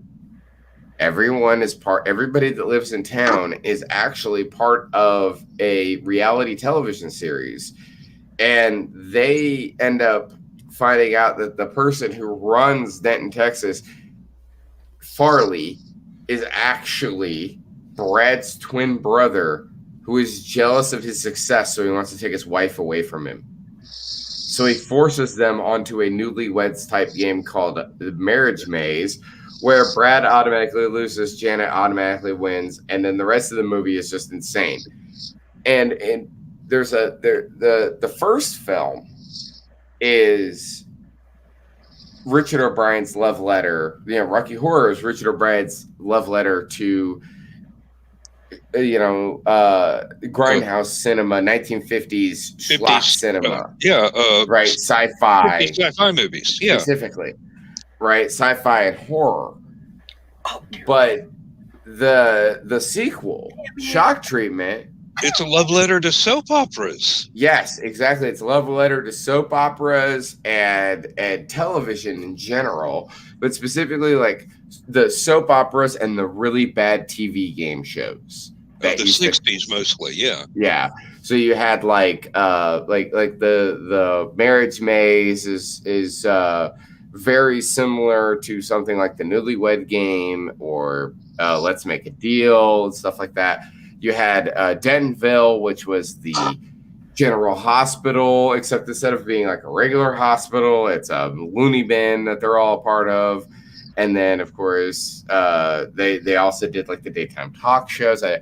Everybody that lives in town is actually part of a reality television series, and they end up finding out that the person who runs Denton, Texas, Farley, is actually Brad's twin brother, who is jealous of his success, so he wants to take his wife away from him. So he forces them onto a newlyweds type game called the Marriage Maze, where Brad automatically loses, Janet automatically wins, and then the rest of the movie is just insane. And there's the first film is Richard O'Brien's love letter. Rocky Horror is Richard O'Brien's love letter to grindhouse cinema, 1950s schlock cinema. Right, sci-fi. 50s sci-fi movies. Yeah. Specifically. Right, sci-fi and horror. Oh, but the sequel, Shock Treatment, it's a love letter to soap operas. Yes, exactly. It's a love letter to soap operas and television in general, but specifically like the soap operas and the really bad TV game shows. Of the 60s mostly, yeah. Yeah. So you had like the Marriage Maze is very similar to something like the Newlywed Game or Let's Make a Deal and stuff like that. You had Dentonville, which was the General Hospital, except instead of being like a regular hospital, it's a loony bin that they're all a part of. And then, of course, they also did like the daytime talk shows. I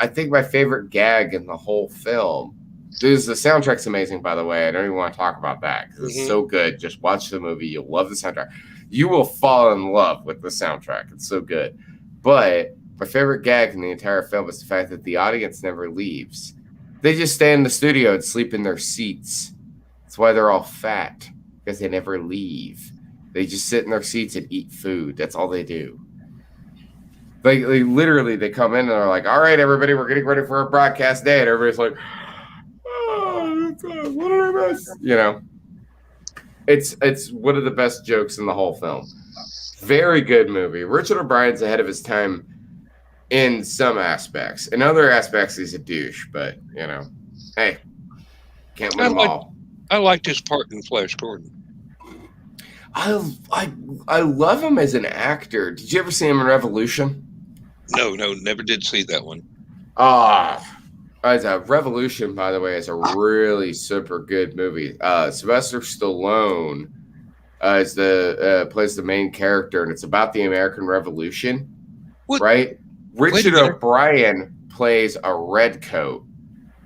think my favorite gag in the whole film is the soundtrack's amazing, by the way. I don't even want to talk about that because it's so good. Just watch the movie. You'll love the soundtrack. You will fall in love with the soundtrack. It's so good. But my favorite gag in the entire film is the fact that the audience never leaves. They just stay in the studio and sleep in their seats. That's why they're all fat, because they never leave. They just sit in their seats and eat food. That's all they do. Like literally, they come in and they're like, "All right, everybody, we're getting ready for a broadcast day," and everybody's like, "Oh, what did I miss?" It's one of the best jokes in the whole film. Very good movie. Richard O'Brien's ahead of his time in some aspects. In other aspects, he's a douche, but hey, can't win them all. I liked his part in Flash Gordon. I love him as an actor. Did you ever see him in Revolution? No, never did see that one. Revolution, by the way, is a really super good movie. Sylvester Stallone is plays the main character, and it's about the American Revolution. What? Right? Richard O'Brien plays a redcoat,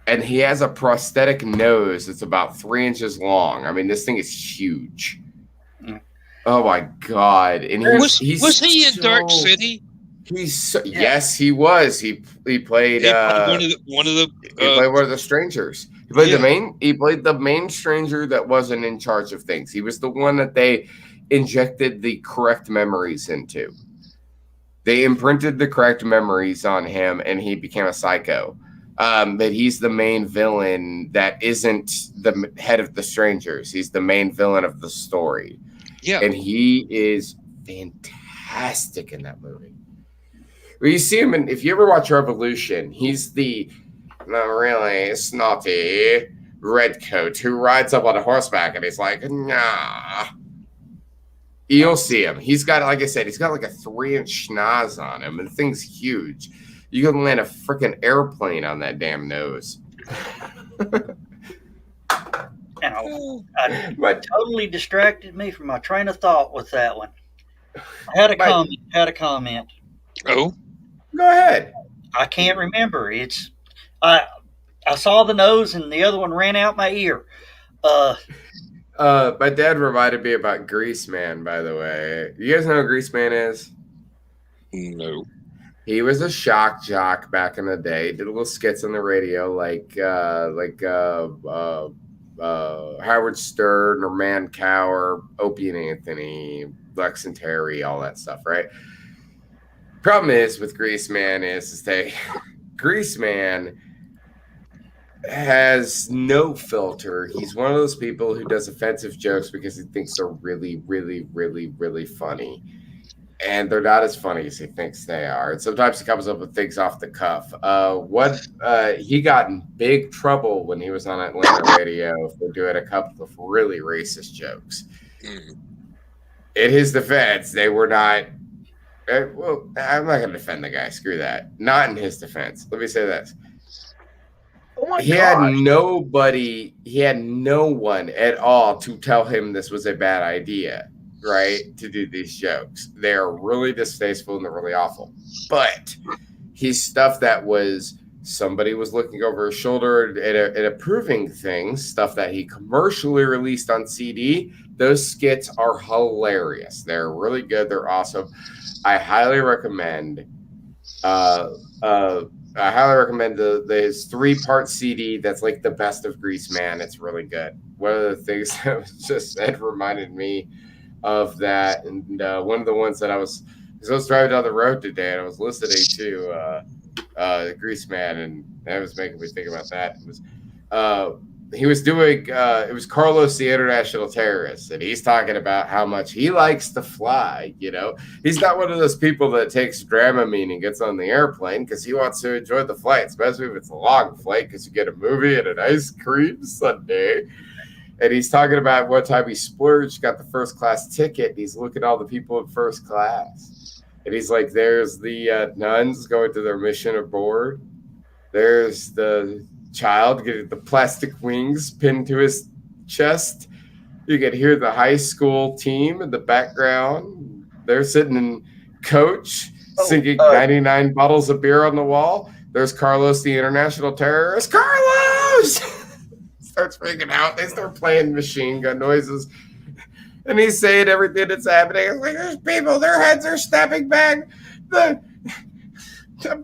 and he has a prosthetic nose that's about 3 inches long. I mean, this thing is huge. Oh my god! And was he in Dark City? Yes, he was. He played one of the strangers. He played He played the main stranger that wasn't in charge of things. He was the one that they injected the correct memories into. They imprinted the correct memories on him, and he became a psycho. But he's the main villain that isn't the head of the strangers. He's the main villain of the story. Yeah, and he is fantastic in that movie. Well, you see him if you ever watch Revolution, he's the not really snotty redcoat who rides up on a horseback and he's like, nah. You'll see him. He's got, like I said, he's got like a 3-inch schnoz on him, and the thing's huge. You can land a freaking airplane on that damn nose. And totally distracted me from my train of thought with that one. I had a comment. Oh, go ahead. I can't remember. I saw the nose and the other one ran out my ear. My dad reminded me about Grease Man, by the way. You guys know who Grease Man is? No. He was a shock jock back in the day. Did little skits on the radio, like Howard Stern or Mancow or Opie and Anthony, Lex and Terry, all that stuff, right? Problem is with Greaseman is that Greaseman has no filter. He's one of those people who does offensive jokes because he thinks they're really, really, really, really funny. And they're not as funny as he thinks they are. And sometimes he comes up with things off the cuff. He got in big trouble when he was on Atlanta radio for doing a couple of really racist jokes. In his defense, they were not. Well, I'm not going to defend the guy. Screw that. Not in his defense. Let me say this. He had nobody. He had no one at all to tell him this was a bad idea. Right, to do these jokes. They're really distasteful and they're really awful. But he's stuff that was somebody was looking over his shoulder and approving things, stuff that he commercially released on CD. Those skits are hilarious. They're really good. They're awesome. I highly recommend his 3-part CD that's like the best of Greaseman. It's really good. One of the things that was just said reminded me of that, and one of the ones that I was driving down the road today and I was listening to Greaseman, and that was making me think about that. It was he was doing it was Carlos the International Terrorist, and he's talking about how much he likes to fly. He's not one of those people that takes Dramamine and gets on the airplane because he wants to enjoy the flight, especially if it's a long flight, because you get a movie and an ice cream sundae. And he's talking about one time he splurged, got the first class ticket, and he's looking at all the people in first class. And he's like, there's the nuns going to their mission aboard. There's the child getting the plastic wings pinned to his chest. You can hear the high school team in the background. They're sitting in coach, singing 99 bottles of beer on the wall. There's Carlos, the International Terrorist. Carlos! Starts freaking out. They start playing machine gun noises. And he's saying everything that's happening. It's like, there's people, their heads are snapping back. The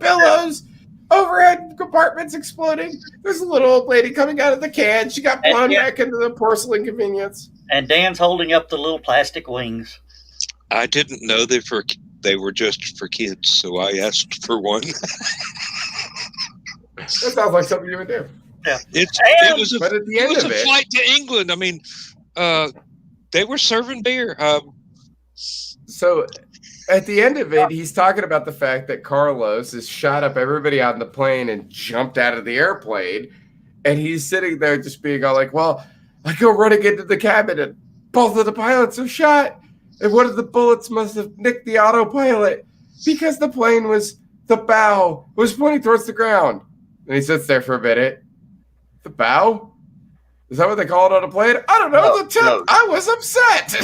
pillows, overhead compartments exploding. There's a little old lady coming out of the can. She got blown back into the porcelain convenience. And Dan's holding up the little plastic wings. I didn't know they were just for kids, so I asked for one. That sounds like something you would do. Yeah. It was a it, flight to England. I mean, they were serving beer. So at the end of it, he's talking about the fact that Carlos has shot up everybody on the plane and jumped out of the airplane. And he's sitting there just being all like, well, I go running into the cabin and both of the pilots are shot. And one of the bullets must have nicked the autopilot because the bow was pointing towards the ground. And he sits there for a minute. The bow? Is that what they call it on a plane? I don't know. The tip. No. I was upset.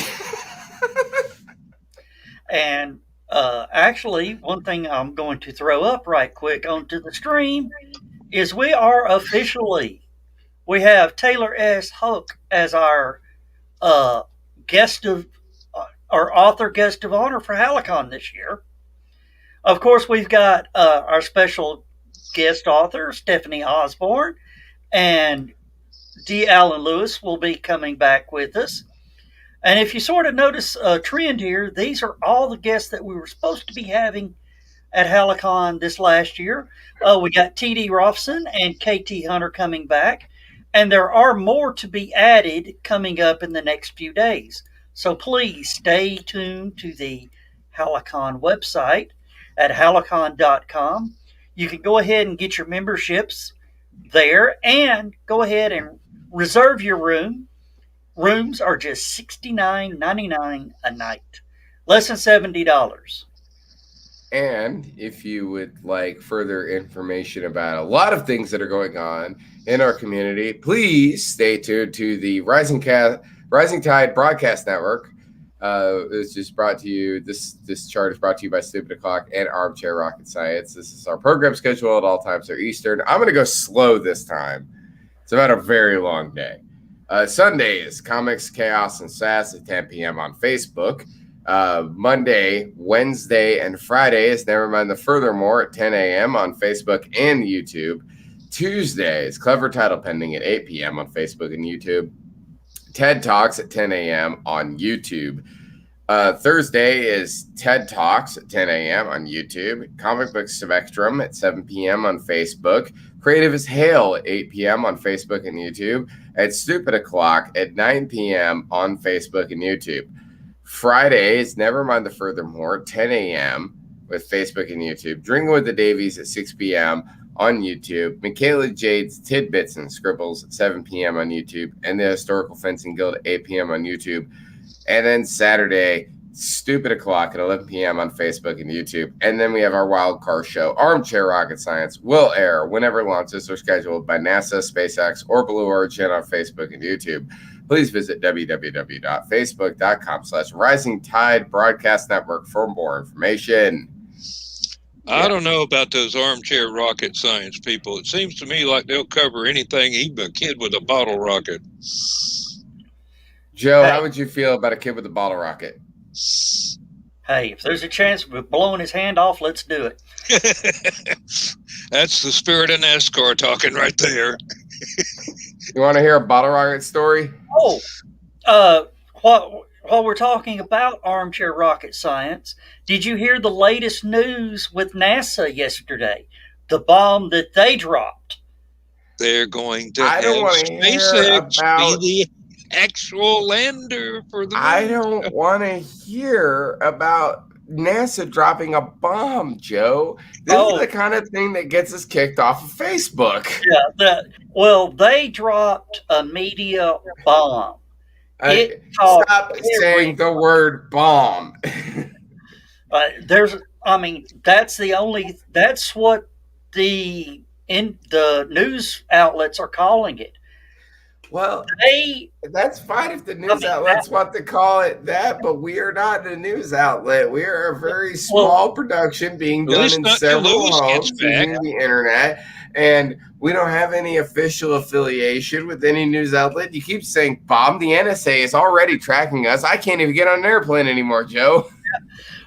And actually, one thing I'm going to throw up right quick onto the stream is we have Taylor S. Hook as our author guest of honor for Halicon this year. Of course, we've got our special guest author, Stephanie Osborne, and D. Allen Lewis will be coming back with us. And if you sort of notice a trend here, these are all the guests that we were supposed to be having at Halicon this last year. We got T.D. Rothson and K.T. Hunter coming back, and there are more to be added coming up in the next few days. So please stay tuned to the Halicon website at halicon.com. You can go ahead and get your memberships there and go ahead and reserve your room. Rooms are just $69.99 a night, less than $70. And if you would like further information about a lot of things that are going on in our community, please stay tuned to the Rising Tide Broadcast Network. It's just brought to you. This chart is brought to you by Stupid O'Clock and Armchair Rocket Science. This is our program schedule at all times are Eastern. I'm going to go slow this time. It's about a very long day. Sunday is Comics, Chaos, and Sass at 10 p.m. on Facebook. Monday, Wednesday, and Friday is Never Mind the Furthermore at 10 a.m. on Facebook and YouTube. Tuesday is Clever Title Pending at 8 p.m. on Facebook and YouTube. TED Talks at 10 a.m. on YouTube. Thursday is TED Talks at 10 a.m. on YouTube. Comic Book Spectrum at 7 p.m. on Facebook. Creative as Hail at 8 p.m. on Facebook and YouTube. At Stupid O'Clock at 9 p.m. on Facebook and YouTube. Friday is Never Mind the Furthermore at 10 a.m. with Facebook and YouTube. Drinking with the Davies at 6 p.m. on YouTube. Michaela Jade's Tidbits and Scribbles at 7 p.m. on YouTube. And the Historical Fencing Guild at 8 p.m. on YouTube. And then Saturday, Stupid O'Clock at 11 p.m. on Facebook and YouTube. And then we have our wild card show, Armchair Rocket Science, will air whenever launches are scheduled by NASA, SpaceX, or Blue Origin on Facebook and YouTube. Please visit www.facebook.com/Rising Tide Broadcast Network for more information. I don't know about those armchair rocket science people. It seems to me like they'll cover anything, even a kid with a bottle rocket. Joe, how would you feel about a kid with a bottle rocket? Hey, if there's a chance of blowing his hand off, let's do it. That's the spirit of NASCAR talking right there. You want to hear a bottle rocket story? While we're talking about armchair rocket science, did you hear the latest news with NASA yesterday? The bomb that they dropped. They're going to have SpaceX be the actual lander for the moon. I don't want to hear about NASA dropping a bomb, Joe. This is the kind of thing that gets us kicked off of Facebook. Yeah, they dropped a media bomb. Stop saying the word bomb. That's what the news outlets are calling it. Well, that's fine if the news outlets want to call it that, but we are not a news outlet. We are a very small production being done in several homes using the internet, and we don't have any official affiliation with any news outlet. You keep saying bomb. The NSA is already tracking us. I can't even get on an airplane anymore, Joe.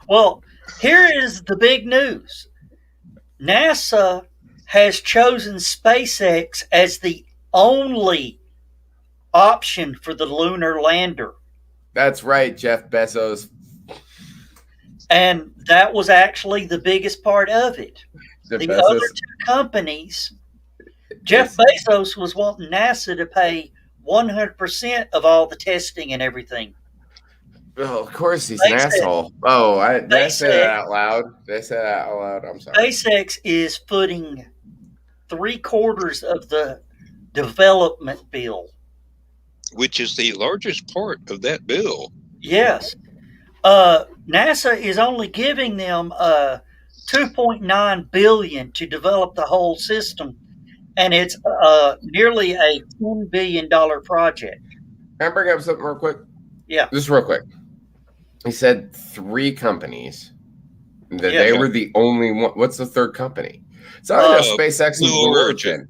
Well, here is the big news. NASA has chosen SpaceX as the only option for the lunar lander. That's right, Jeff Bezos. And that was actually the biggest part of it. The other two companies, Jeff Bezos was wanting NASA to pay 100% of all the testing and everything. Well, of course he's an asshole. They said that out loud. They said that out loud. I'm sorry. SpaceX is footing 3/4 of the development bill, which is the largest part of that bill. Yes. NASA is only giving them $2.9 billion to develop the whole system, and it's nearly a $10 billion project. Can I bring up something real quick? Yeah. Just real quick. He said 3 companies that they were the only one. What's the third company? It's not just SpaceX and Blue Origin.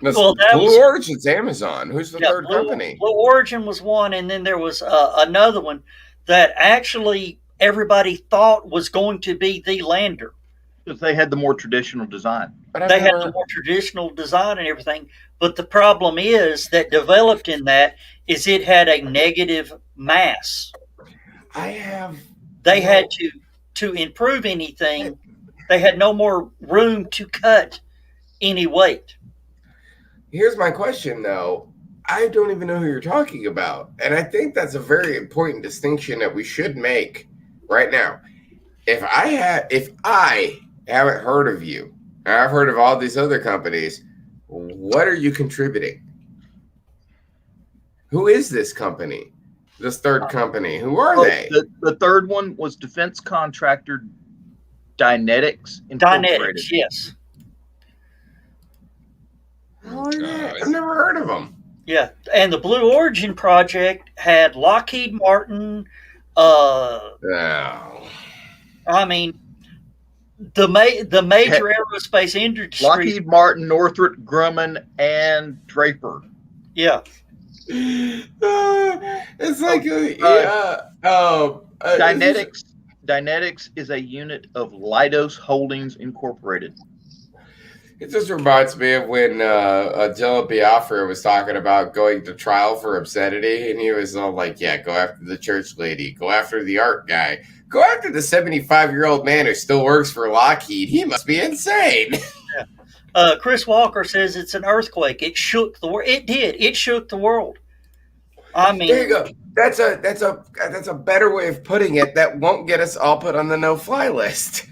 No, Blue Origin's Amazon. Who's the third company? Blue Origin was one, and then there was another one that actually everybody thought was going to be the lander. Because they had the more traditional design. They had the more traditional design and everything. But the problem is that developed in that is it had a negative mass. They had to improve anything. They had no more room to cut any weight. Here's my question, though. I don't even know who you're talking about. And I think that's a very important distinction that we should make right now. If I haven't heard of you, and I've heard of all these other companies, what are you contributing? Who is this company? This third company? Who are they? The third one was defense contractor Dynetics Incorporated. Dynetics, yes. Oh, yeah. I've never heard of them. Yeah, and the Blue Origin project had Lockheed Martin. I mean, the major aerospace industry. Lockheed Martin, Northrop Grumman, and Draper. Yeah. It's like Dynetics is a unit of Leidos Holdings Incorporated. It just reminds me of when Dylan Biafra was talking about going to trial for obscenity, and he was all like, yeah, go after the church lady, go after the art guy, go after the 75-year-old man who still works for Lockheed. He must be insane. Chris Walker says it's an earthquake. It shook the world. It did. It shook the world. I mean, there you go. That's a better way of putting it. That won't get us all put on the no-fly list.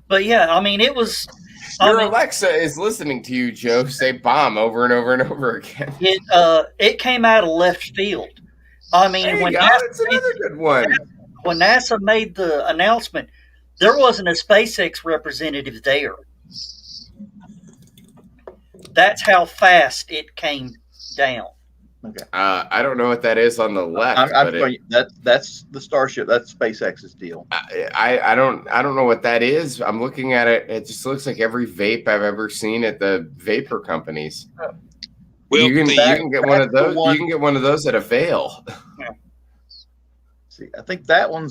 But yeah, I mean, it was. Your Alexa is listening to you, Joe, say bomb over and over and over again. It came out of left field. I mean, that's another good one. When NASA made the announcement, there wasn't a SpaceX representative there. That's how fast it came down. Okay. I don't know what that is on the left. That's the Starship. That's SpaceX's deal. I don't know what that is. I'm looking at it. It just looks like every vape I've ever seen at the vapor companies. Well, you can get one of those. You can get one of those at a Vail. Yeah. See, I think is that one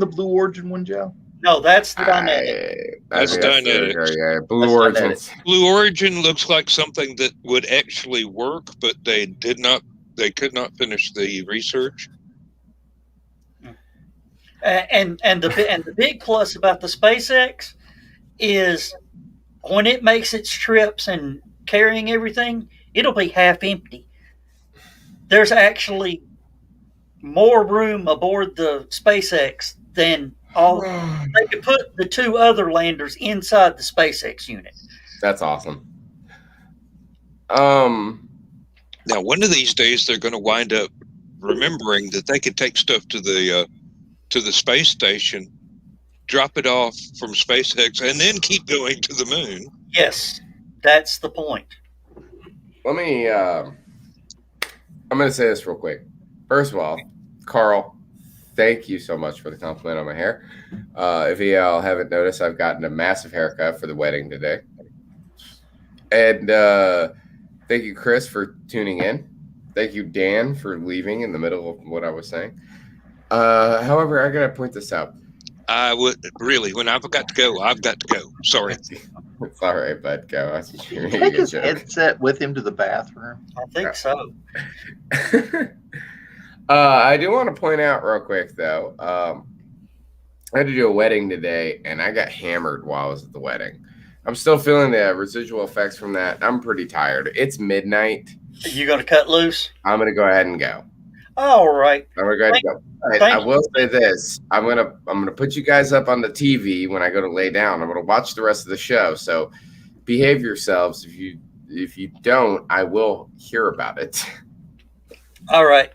the Blue Origin one, Joe? No, that's the Dynetic. That's Dynetic. Yeah, Blue Origin. Blue Origin looks like something that would actually work, but they could not finish the research. And the big plus about the SpaceX is when it makes its trips and carrying everything, it'll be half empty. There's actually more room aboard the SpaceX than they could put the two other landers inside the SpaceX unit. That's awesome. Now, one of these days, they're going to wind up remembering that they could take stuff to the space station, drop it off from SpaceX, and then keep going to the moon. Yes, that's the point. Let me. I'm going to say this real quick. First of all, Carl, thank you so much for the compliment on my hair. If y'all haven't noticed, I've gotten a massive haircut for the wedding today. And thank you, Chris, for tuning in. Thank you, Dan, for leaving in the middle of what I was saying. However, I got to point this out. I would really, when I've got to go, I've got to go. Sorry. It's all right, bud. Go. I was Did he take his headset with him to the bathroom? I think so. I do want to point out real quick, though. I had to do a wedding today, and I got hammered while I was at the wedding. I'm still feeling the residual effects from that. I'm pretty tired. It's midnight. You going to cut loose? I'm going to go ahead and go. All right. I'm going to go ahead and go. All right, I will say this. I'm gonna put you guys up on the TV when I go to lay down. I'm going to watch the rest of the show. So behave yourselves. If you don't, I will hear about it. All right.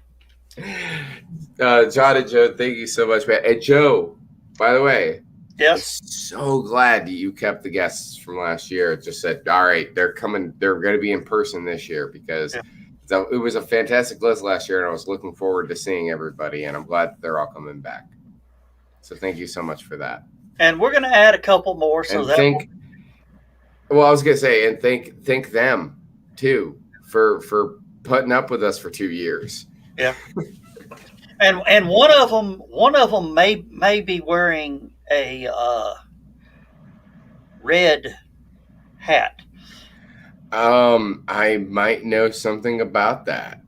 John and Joe, thank you so much, man. And Joe, by the way, yes, I'm so glad you kept the guests from last year. It just said, all right, they're coming. They're going to be in person this year because it was a fantastic list last year, and I was looking forward to seeing everybody. And I'm glad that they're all coming back. So thank you so much for that. And we're going to add a couple more. So and I was going to say, and thank them too for putting up with us for 2 years. Yeah. And one of them may be wearing a red hat. I might know something about that.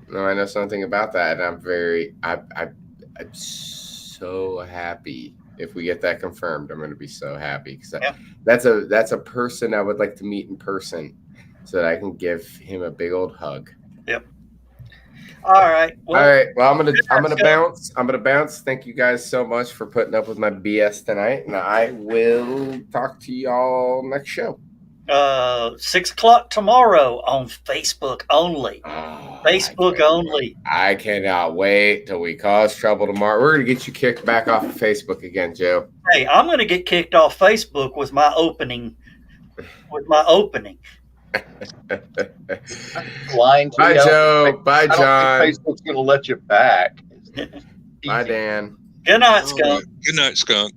I know something about that, and I'm so happy if we get that confirmed. I'm going to be so happy because that's a person I would like to meet in person, so that I can give him a big old hug. Yep. All right. Well, all right. Well, I'm gonna bounce. I'm gonna bounce. Thank you guys so much for putting up with my BS tonight, and I will talk to y'all next show. 6:00 tomorrow on Facebook only. Facebook only. I cannot wait till we cause trouble tomorrow. We're gonna get you kicked back off of Facebook again, Joe. Hey, I'm gonna get kicked off Facebook with my opening. Lying to Bye, Joe. Bye, John. I don't think Facebook's going to let you back. Bye, Dan. Good night, Skunk. Good night, Skunk.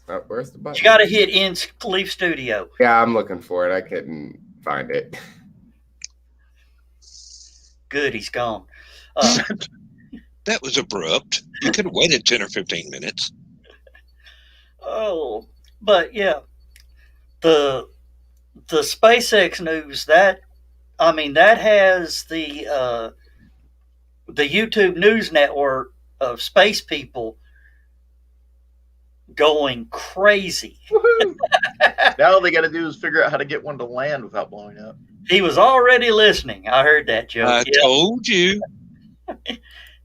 Oh, where's the button? You got to hit leave studio. Yeah, I'm looking for it. I couldn't find it. Good, he's gone. That was abrupt. You could have waited 10 or 15 minutes. Oh, but yeah, the SpaceX news that has the YouTube news network of space people going crazy. Now all they got to do is figure out how to get one to land without blowing up. He was already listening. I heard that joke. I told you.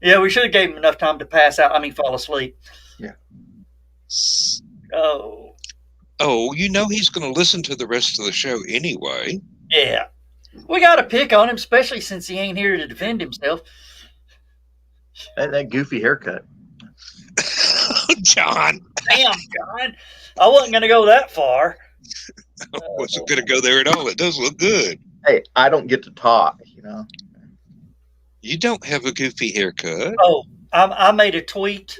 Yeah, we should have gave him enough time to fall asleep. Yeah. Oh. Oh, you know he's going to listen to the rest of the show anyway. Yeah. We got to pick on him, especially since he ain't here to defend himself. That goofy haircut. John. Damn, John. I wasn't going to go that far. I wasn't going to go there at all. It does look good. Hey, I don't get to talk, you know. You don't have a goofy haircut. Oh, I made a tweet.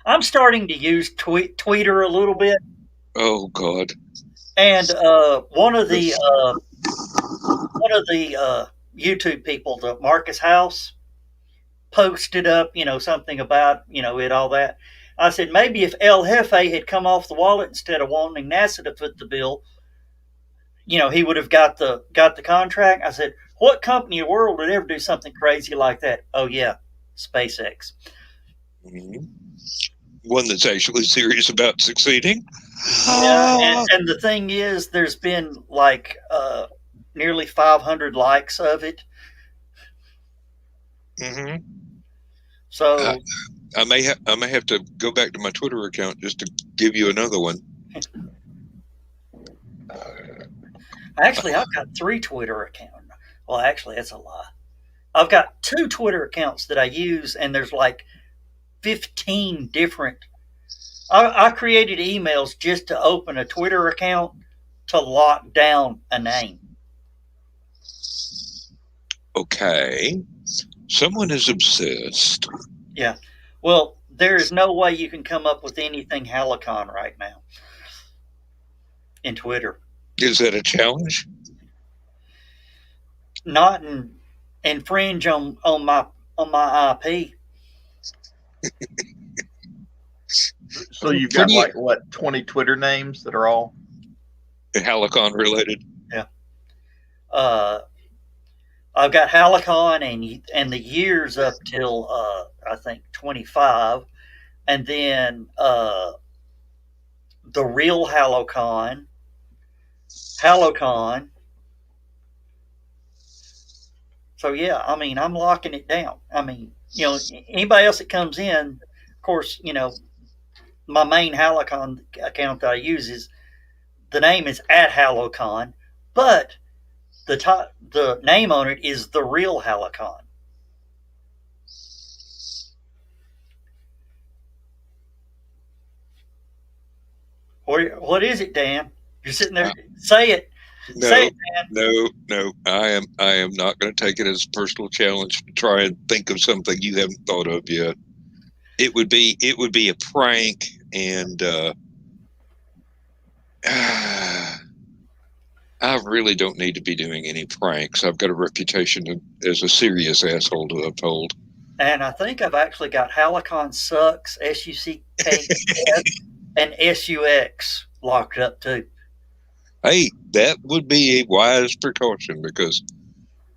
I'm starting to use Tweeter a little bit. Oh God. And one of the YouTube people, the Marcus House, posted up, something about, it, all that. I said, maybe if El Jefe had come off the wallet instead of wanting NASA to foot the bill, he would have got the contract. I said, what company in the world would ever do something crazy like that? Oh yeah, SpaceX. Mm-hmm. One that's actually serious about succeeding. Yeah, and the thing is, there's been like nearly 500 likes of it. Mm-hmm. So I may have to go back to my Twitter account just to give you another one. Actually, I've got 3 Twitter accounts. Well, actually, that's a lie. I've got 2 Twitter accounts that I use, and there's like 15 different. I created emails just to open a Twitter account to lock down a name. Okay. Someone is obsessed. Yeah. Well, there is no way you can come up with anything Halicon right now in Twitter. Is that a challenge? Not infringe on my IP. So you've got like what 20 Twitter names that are all Halicon related. Yeah. I've got Halicon and the years up till I think 25, and then the real Halocon. So yeah, I'm locking it down. Anybody else that comes in, of course, my main Halocon account that I use is the name is @Halocon, but the name on it is the real Halocon. What is it, Dan? You're sitting there. Say it. No, Say it, Dan. No. I am not going to take it as a personal challenge to try and think of something you haven't thought of yet. It would be a prank, and I really don't need to be doing any pranks. I've got a reputation as a serious asshole to uphold. And I think I've actually got Halicon Sucks, SUCKS, and SUX locked up too. Hey, that would be a wise precaution, because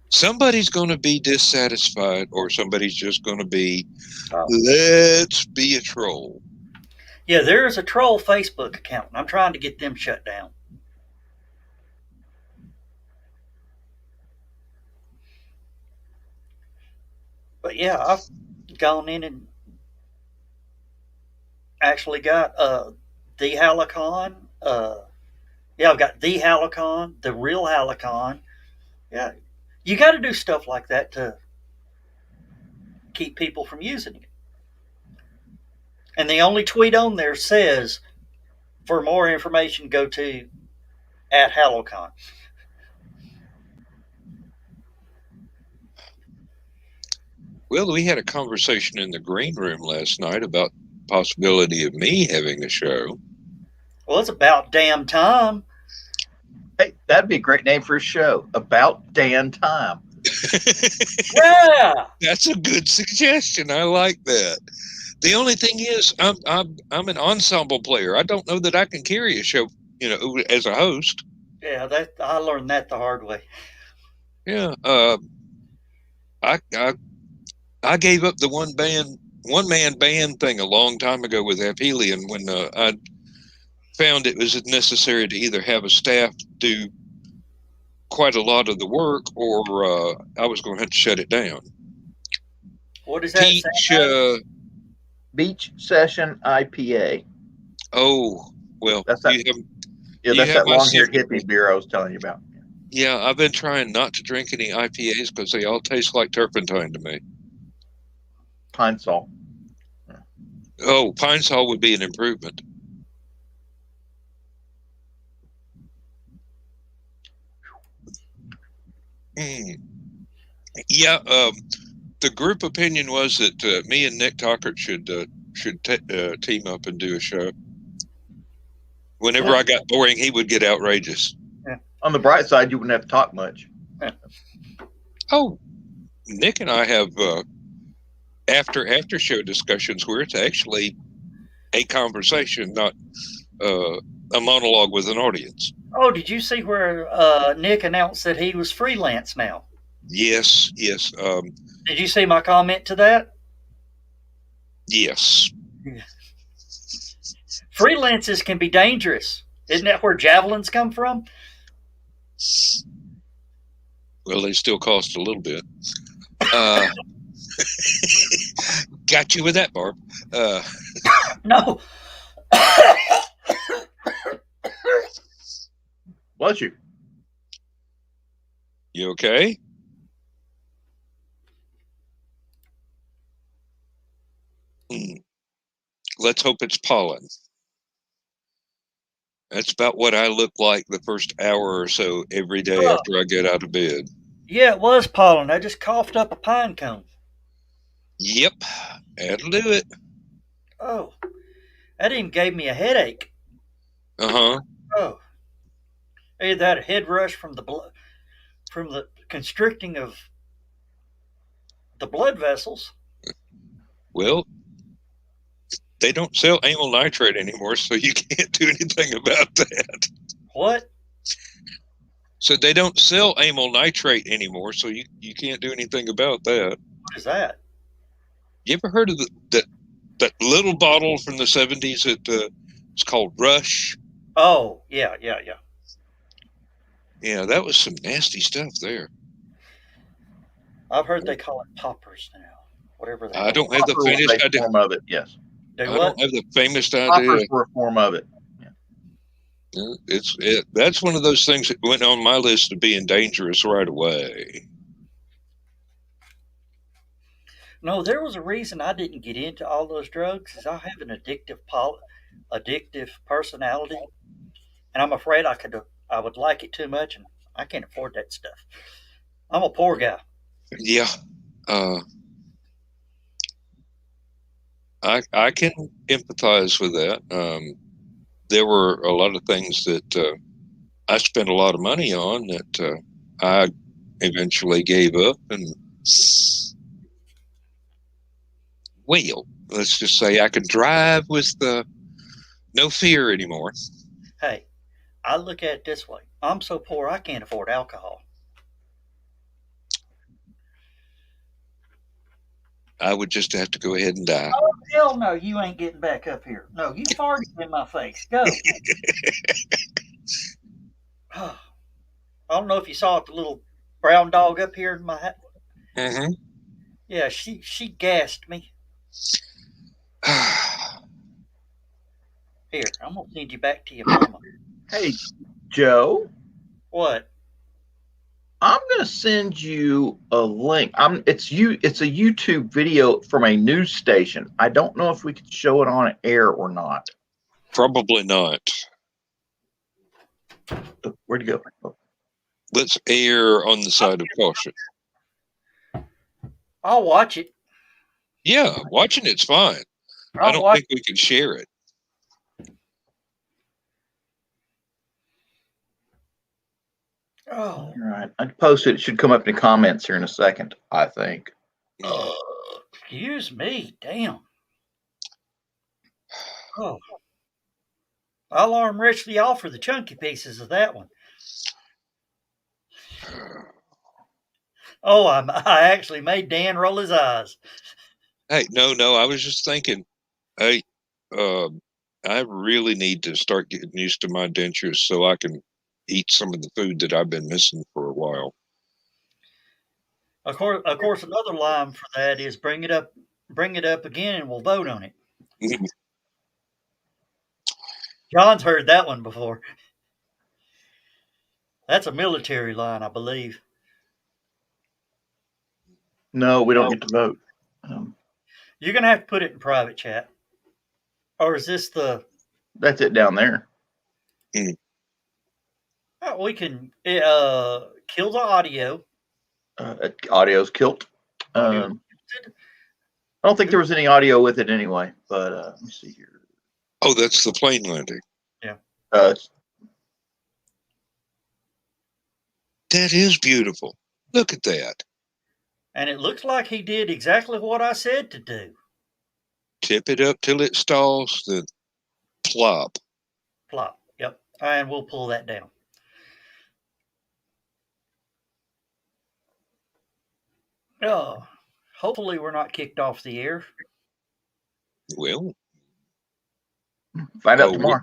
somebody's going to be dissatisfied, or somebody's just going to be, let's be a troll. Yeah, there is a troll Facebook account, and I'm trying to get them shut down. But yeah, I've gone in and actually got the Halicon. Yeah, I've got the Halicon, the real Halicon. Yeah, you got to do stuff like that to keep people from using it. And the only tweet on there says, for more information, go to @Halocon. Well, we had a conversation in the green room last night about the possibility of me having a show. Well, it's about damn time. Hey, that'd be a great name for a show. About damn time. Yeah. That's a good suggestion. I like that. The only thing is, I'm an ensemble player. I don't know that I can carry a show, as a host. Yeah, that I learned that the hard way. Yeah. I gave up the one man band thing a long time ago with Aphelion when I found it was necessary to either have a staff do quite a lot of the work, or I was going to have to shut it down. What does that Teach. say? Beach Session IPA. Oh, well, That's that. you That's have that my long-haired sympathy. hippie beer I was telling you about. Yeah, I've been trying not to drink any IPAs because they all taste like turpentine to me. Pine Sol. Oh, Pine Sol would be an improvement. Yeah, the group opinion was that me and Nick Tockert should team up and do a show. Whenever I got boring, he would get outrageous. On the bright side, you wouldn't have to talk much. Oh, Nick and I have after show discussions where it's actually a conversation, not a monologue with an audience. Oh, did you see where Nick announced that he was freelance now? Yes. Did you see my comment to that? Yes. Freelances can be dangerous. Isn't that where javelins come from? Well, they still cost a little bit. Got you with that, Barb. No. Was you? You okay? Let's hope it's pollen. That's about what I look like the first hour or so every day after I get out of bed. Yeah, it was pollen. I just coughed up a pine cone. Yep, that'll do it. Oh, that even gave me a headache. Uh-huh. Oh, either had a head rush from the blood, from the constricting of the blood vessels. Well, they don't sell amyl nitrate anymore, so you can't do anything about that. What? So they don't sell amyl nitrate anymore, so you can't do anything about that. What is that? You ever heard of that little bottle from the 70s that it's called Rush? Oh, yeah. Yeah, that was some nasty stuff there. I've heard they call it poppers now. Whatever they I call don't have the faintest idea. Form of it, yes. it. I don't have the faintest idea. Poppers were a form of it. That's one of those things that went on my list of being dangerous right away. No, there was a reason I didn't get into all those drugs. Is I have an addictive personality, and I'm afraid I would like it too much, and I can't afford that stuff. I'm a poor guy. Yeah, I can empathize with that. There were a lot of things that I spent a lot of money on that I eventually gave up, and well, let's just say I can drive with no fear anymore. Hey, I look at it this way. I'm so poor I can't afford alcohol. I would just have to go ahead and die. Oh, hell no, you ain't getting back up here. No, you farted in my face. Go. I don't know if you saw the little brown dog up here in my hat. Mm-hmm. Yeah, she gassed me. Here, I'm gonna send you back to your mama. Hey, Joe. What? I'm gonna send you a link. It's a YouTube video from a news station. I don't know if we could show it on air or not. Probably not. Where'd you go? Oh. Let's err on the side of caution. I'll watch it. Yeah, watching it's fine. I don't think we can share it. Oh, All right. I posted. It should come up in the comments here in a second, I think. excuse me. Damn. Oh, I'll arm wrestle y'all for the chunky pieces of that one. Oh, I actually made Dan roll his eyes. Hey, no, I was just thinking, hey, I really need to start getting used to my dentures so I can eat some of the food that I've been missing for a while. Of course, another line for that is bring it up again, and we'll vote on it. John's heard that one before. That's a military line, I believe. No, we don't get to vote. You're gonna have to put it in private chat, or is this the? That's it down there. We can kill the audio. Audio's killed. I don't think there was any audio with it anyway, but let me see here. Oh, that's the plane landing. Yeah. That is beautiful. Look at that. And it looks like he did exactly what I said to do. Tip it up till it stalls, then plop. Plop. Yep. And we'll pull that down. Oh, hopefully we're not kicked off the air. Well, find out tomorrow.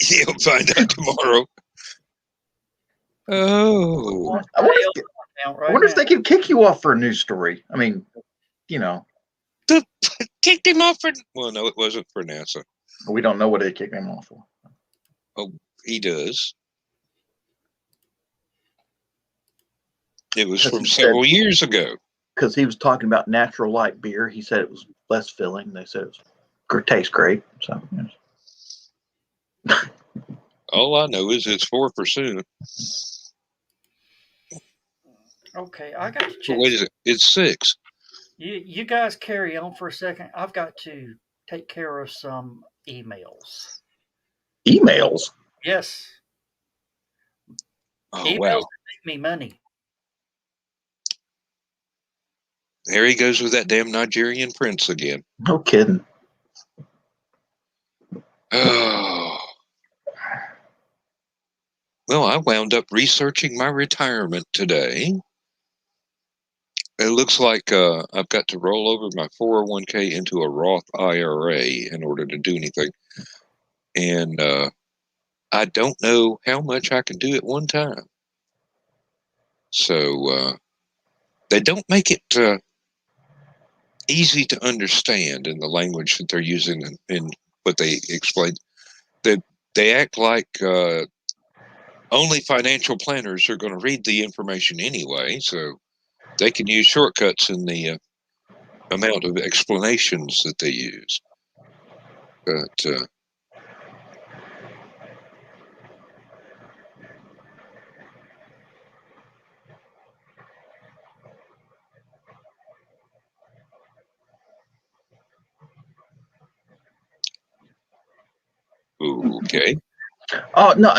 You'll find out tomorrow. Oh, I wonder if they can kick you off for a news story. I mean, you know, kicked him off for. Well, no, it wasn't for NASA. We don't know what they kicked him off for. Oh, he does. It was from several years ago. Because he was talking about natural light beer. He said it was less filling. They said it tastes great. So, yes. All I know is it's 4%. Okay, I got to check. Wait a second. It's 6. You guys carry on for a second. I've got to take care of some emails. Emails? Yes. Oh, emails wow. Make me money. There he goes with that damn Nigerian prince again. No kidding. Oh. Well, I wound up researching my retirement today. It looks like I've got to roll over my 401k into a Roth IRA in order to do anything. And I don't know how much I can do at one time. So they don't make it easy to understand in the language that they're using in what they explain. That they act like only financial planners are going to read the information anyway, so they can use shortcuts in the amount of explanations that they use. But okay. Oh, no,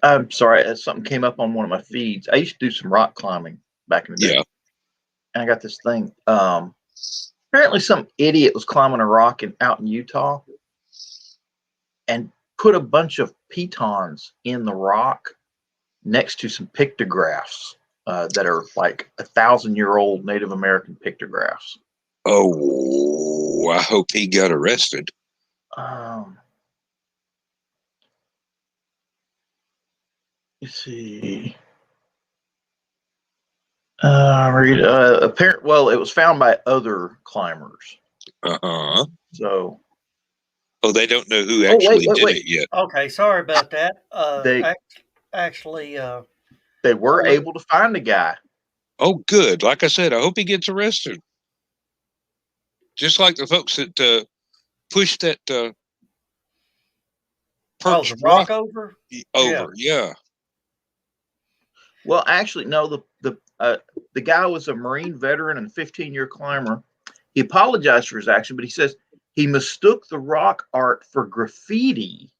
I'm sorry. Something came up on one of my feeds. I used to do some rock climbing back in the day. Yeah. And I got this thing. Apparently some idiot was climbing a rock out in Utah and put a bunch of pitons in the rock next to some pictographs that are like 1,000-year-old Native American pictographs. Oh, I hope he got arrested. Let's see. Well, it was found by other climbers. Uh-huh. So. Oh, they don't know who actually did it yet. Okay, sorry about that. They were able to find the guy. Oh, good. Like I said, I hope he gets arrested. Just like the folks that pushed that the rock over? Yeah. Well, actually, no. The guy was a Marine veteran and 15-year climber. He apologized for his action, but he says he mistook the rock art for graffiti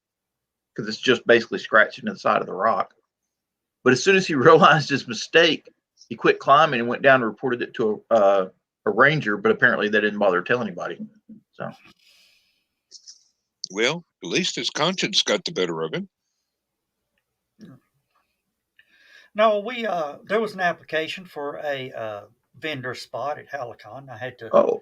because it's just basically scratching the side of the rock. But as soon as he realized his mistake, he quit climbing and went down and reported it to a ranger. But apparently, they didn't bother to tell anybody. So, Well, at least his conscience got the better of him. No, there was an application for a vendor spot at Halicon. I had to. oh,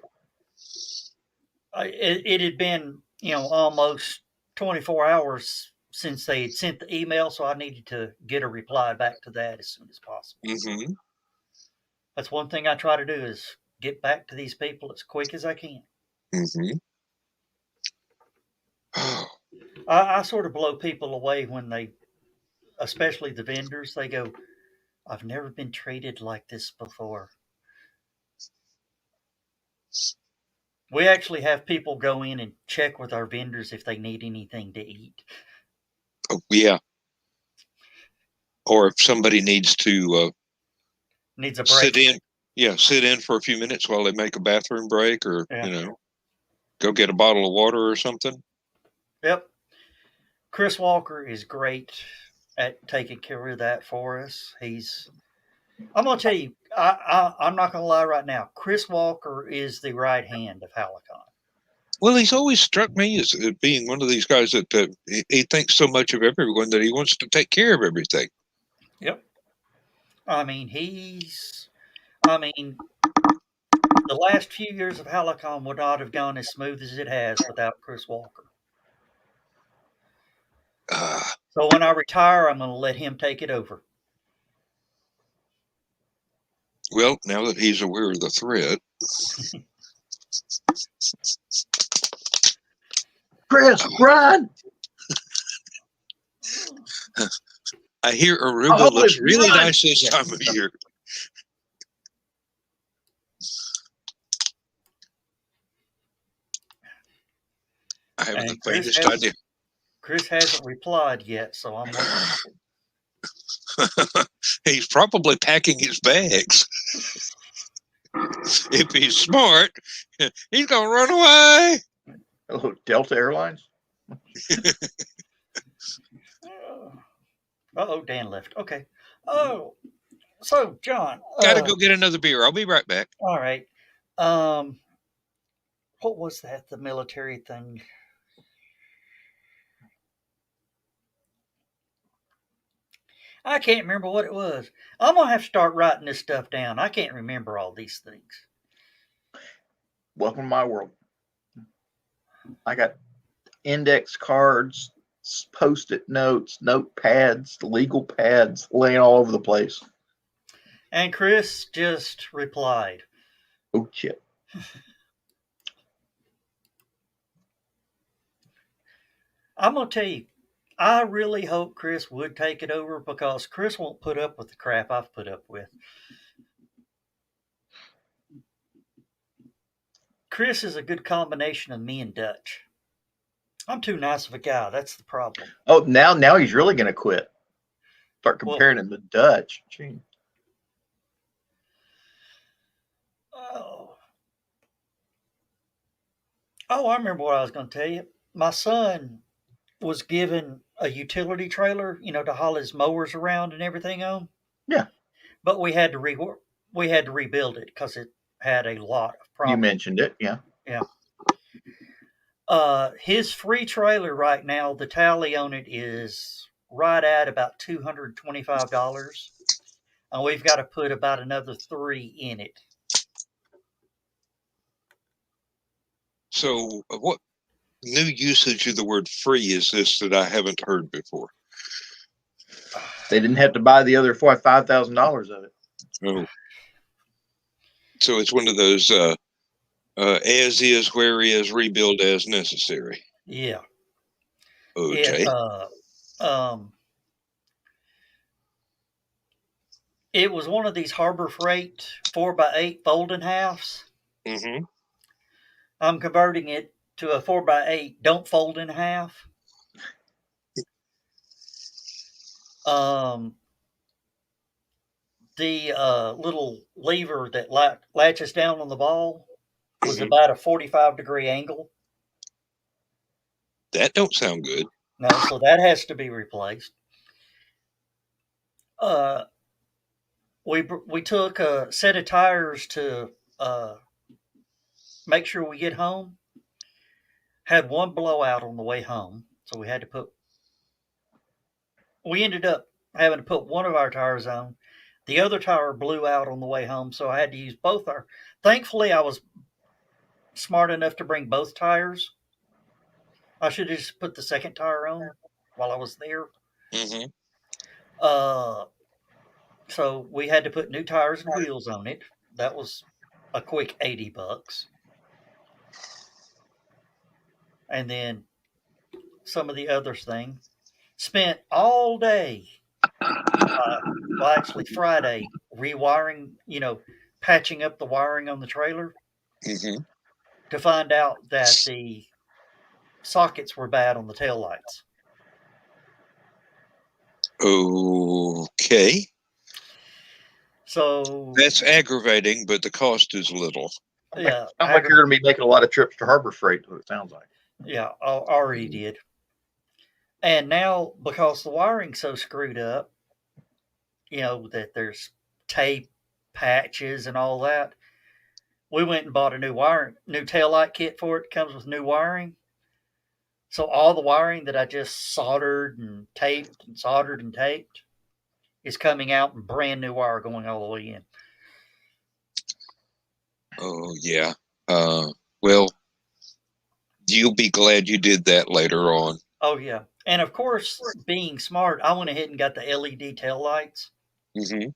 It had been almost 24 hours since they had sent the email, so I needed to get a reply back to that as soon as possible. Mm-hmm. That's one thing I try to do is get back to these people as quick as I can. Mm-hmm. I sort of blow people away when they, especially the vendors, they go, "I've never been treated like this before." We actually have people go in and check with our vendors if they need anything to eat. Oh, yeah. Or if somebody needs to Needs a break. sit in for a few minutes while they make a bathroom break, or Yeah. go get a bottle of water or something. Yep. Chris Walker is great at taking care of that for us. I'm going to tell you, I'm not going to lie right now. Chris Walker is the right hand of Halicon. Well, he's always struck me as being one of these guys that he thinks so much of everyone that he wants to take care of everything. Yep. I mean, the last few years of Halicon would not have gone as smooth as it has without Chris Walker. So when I retire, I'm going to let him take it over. Well, now that he's aware of the threat. Chris, run! I hear Aruba looks really nice this time of year. I have the faintest idea. Chris hasn't replied yet, so I'm waiting. He's probably packing his bags. If he's smart, he's going to run away. Oh, Delta Airlines? Uh-oh, Dan left. Okay. Oh, so, John. Got to go get another beer. I'll be right back. All right. What was that? The military thing? I can't remember what it was. I'm going to have to start writing this stuff down. I can't remember all these things. Welcome to my world. I got index cards, post-it notes, notepads, legal pads laying all over the place. And Chris just replied. Oh, shit. I'm going to tell you, I really hope Chris would take it over because Chris won't put up with the crap I've put up with. Chris is a good combination of me and Dutch. I'm too nice of a guy. That's the problem. Oh, now he's really going to quit. Start comparing him to Dutch. Gee. Oh, I remember what I was going to tell you. My son was given a utility trailer, to haul his mowers around and everything on. Yeah. But we had to rebuild it because it had a lot of problems. You mentioned it, yeah. Yeah. His free trailer right now, the tally on it is right at about $225. And we've got to put about another $3 in it. So what new usage of the word free is this that I haven't heard before? They didn't have to buy the other $5,000 of it. Oh. So it's one of those as is, where is, rebuild as necessary. Yeah. Okay. It was one of these Harbor Freight 4x8 folding halves. Mm-hmm. I'm converting it to a 4x8 don't fold in half. The little lever that latches down on the ball was about a 45-degree angle. That don't sound good. No, so that has to be replaced. Uh, we took a set of tires to make sure we get home. Had one blowout on the way home, so we had to put. We ended up having to put one of our tires on. The other tire blew out on the way home, so I had to use both our. Thankfully, I was smart enough to bring both tires. I should have just put the second tire on while I was there. Mm-hmm. Uh, so we had to put new tires and wheels on it. That was a quick $80. And then some of the other things. Spent all day, well, actually Friday, rewiring, patching up the wiring on the trailer Mm-hmm. to find out that the sockets were bad on the taillights. Okay. So That's aggravating, but the cost is little. yeah, Sounds like you're going to be making a lot of trips to Harbor Freight. What it sounds like. yeah, I already did. And now because the wiring's so screwed up, that there's tape patches and all that. We went and bought a new taillight kit for it. It comes with new wiring. So all the wiring that I just soldered and taped and soldered and taped is coming out and brand new wire going all the way in. Oh yeah. Well, you'll be glad you did that later on. Oh yeah. And of course, being smart, I went ahead and got the LED tail lights. Mm-hmm.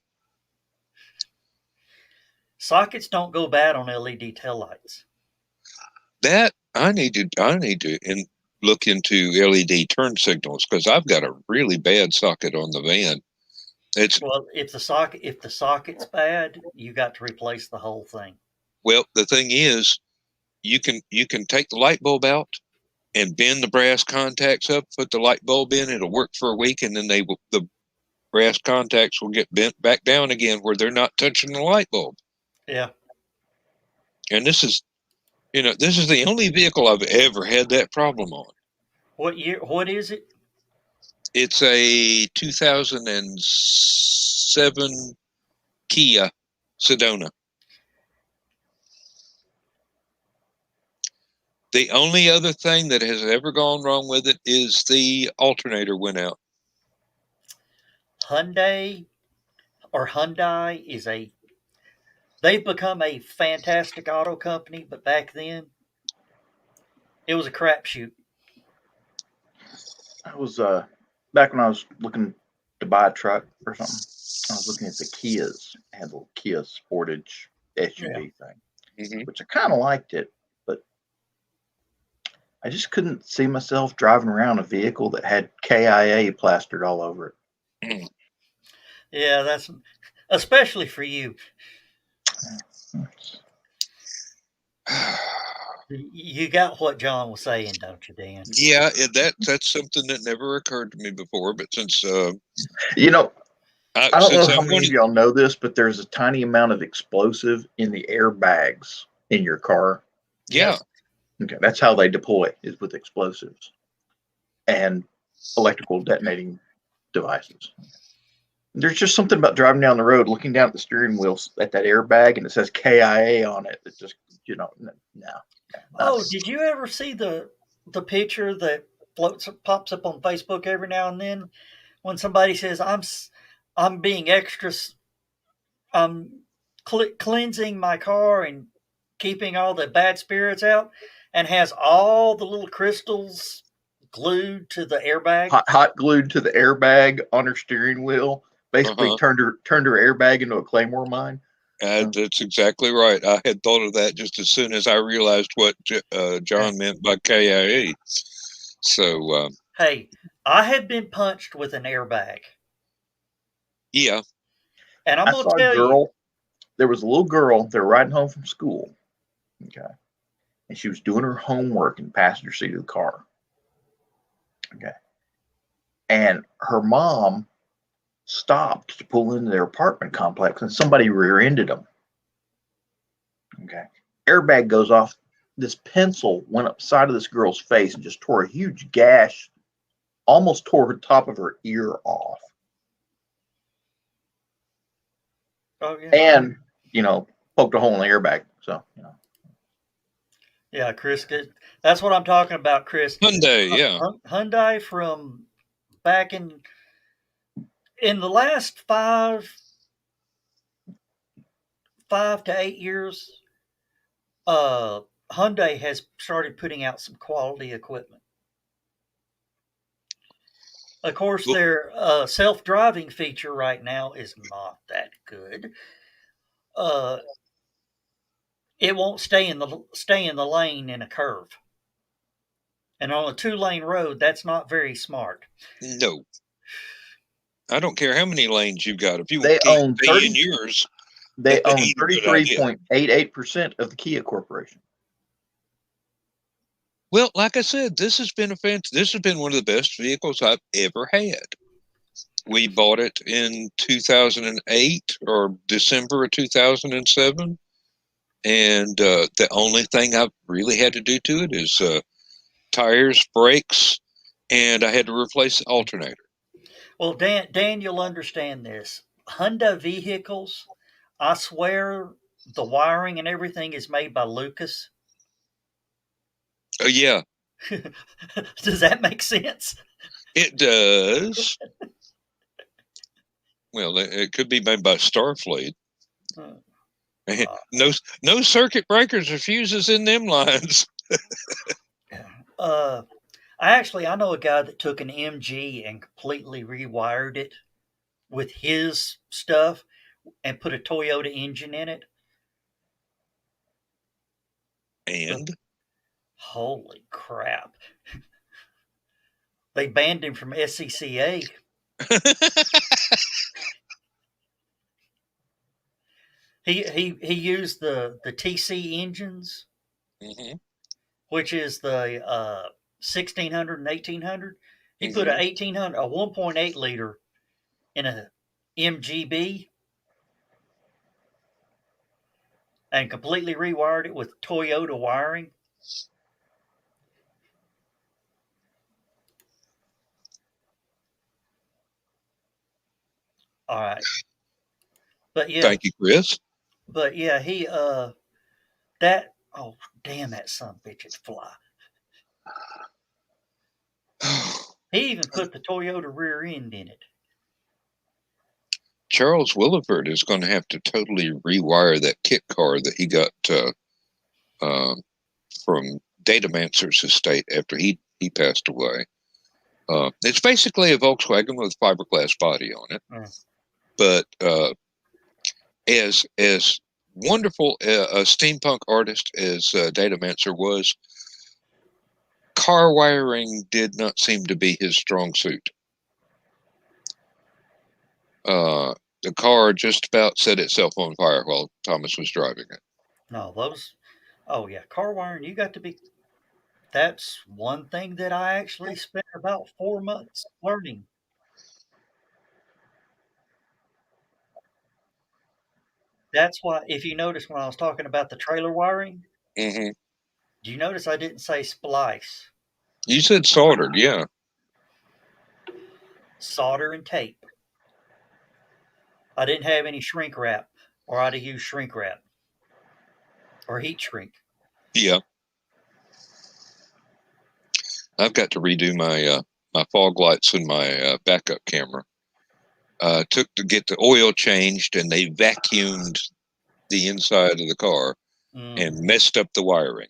Sockets don't go bad on LED tail lights. That I need to look into LED turn signals because I've got a really bad socket on the van. If the socket's bad, you got to replace the whole thing. Well, the thing is, you can take the light bulb out and bend the brass contacts up, put the light bulb in. It'll work for a week, and then the brass contacts will get bent back down again where they're not touching the light bulb. Yeah. And this is the only vehicle I've ever had that problem on. What year? What is it? It's a 2007 Kia Sedona. The only other thing that has ever gone wrong with it is the alternator went out. Hyundai they've become a fantastic auto company, but back then it was a crapshoot. I was back when I was looking to buy a truck or something. I was looking at the Kias. I had a little Kia Sportage SUV thing, which I kind of liked it, but I just couldn't see myself driving around a vehicle that had KIA plastered all over it. Yeah, that's especially for you. You got what John was saying, don't you, Dan? Yeah, that's something that never occurred to me before. But since I don't know how many of y'all know this, but there's a tiny amount of explosive in the airbags in your car. Yeah. Okay, that's how they deploy, is with explosives and electrical detonating devices. There's just something about driving down the road, looking down at the steering wheel at that airbag, and it says KIA on it. It's just, no. Oh, did you ever see the picture that pops up on Facebook every now and then when somebody says, I'm being extra, I'm cleansing my car and keeping all the bad spirits out, and has all the little crystals glued to the airbag? Hot glued to the airbag on her steering wheel. Basically turned her airbag into a Claymore mine. That's exactly right. I had thought of that just as soon as I realized what John meant by KIA. So, hey, I had been punched with an airbag. Yeah. And I'm going to tell you. There was a little girl, they were riding home from school. Okay. And she was doing her homework in the passenger seat of the car. Okay. And her mom stopped to pull into their apartment complex, and somebody rear-ended them. Okay. Airbag goes off. This pencil went up the side of this girl's face and just tore a huge gash, almost tore the top of her ear off. Oh yeah. and poked a hole in the airbag. So Yeah, Chris. That's what I'm talking about, Chris. Hyundai, yeah. Hyundai from back in the last 5 to 8 years, Hyundai has started putting out some quality equipment. Of course, Well, their self-driving feature right now is not that good. Uh, it won't stay in the lane in a curve, and on a 2-lane road, that's not very smart. no. I don't care how many lanes you've got. If you they can't own stay in yours, they that own ain't a good idea. 33.88% of the Kia Corporation. Well, like I said, this has been one of the best vehicles I've ever had. We bought it in 2008 or December of 2007. And the only thing I've really had to do to it is tires, brakes, and I had to replace the alternator. Well, Dan, you'll understand this. Hyundai vehicles, I swear, the wiring and everything is made by Lucas. Yeah, Does that make sense? it does. Well, it could be made by Starfleet. No circuit breakers or fuses in them lines. Uh, I know a guy that took an MG and completely rewired it with his stuff and put a Toyota engine in it. And Holy crap. They banned him from SCCA. He used the TC engines, Mhm. which is the 1600 and 1800. He put Mhm. a 1800, a 1.8 liter in a MGB and completely rewired it with Toyota wiring. All right. But yeah, Thank you, Chris. he that oh damn, that son of a bitch, it's fly. He even put the Toyota rear end in it. Charles Williford is going to have to totally rewire that kit car that he got from Datamancer's estate after he passed away. It's basically a Volkswagen with a fiberglass body on it, but as wonderful a steampunk artist as Datamancer was, car wiring did not seem to be his strong suit. The car just about set itself on fire while Thomas was driving it. No, oh yeah, car wiring, you got to be. That's one thing that I actually spent about 4 months learning. That's why, if you notice when I was talking about the trailer wiring, Mm-hmm. do you notice I didn't say splice? You said soldered, yeah. Solder and tape. I didn't have any shrink wrap, or I'd have used shrink wrap or heat shrink. Yeah. I've got to redo my fog lights and my backup camera. Took to get the oil changed, and they vacuumed the inside of the car and messed up the wiring.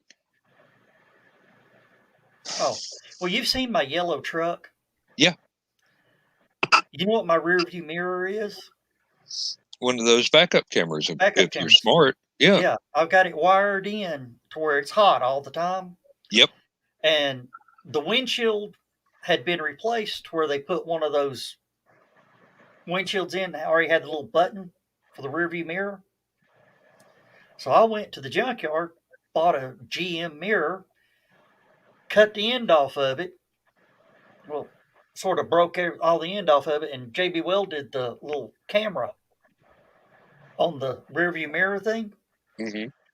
Oh, well, you've seen my yellow truck. Yeah. You know what my rear view mirror is? One of those backup cameras, if you're smart. Yeah. Yeah, I've got it wired in to where it's hot all the time. Yep. And the windshield had been replaced where they put one of those windshields in that already had the little button for the rear view mirror. So I went to the junkyard, bought a GM mirror, cut the end off of it. Well, sort of broke all the end off of it, and JB welded the little camera on the rear view mirror thing,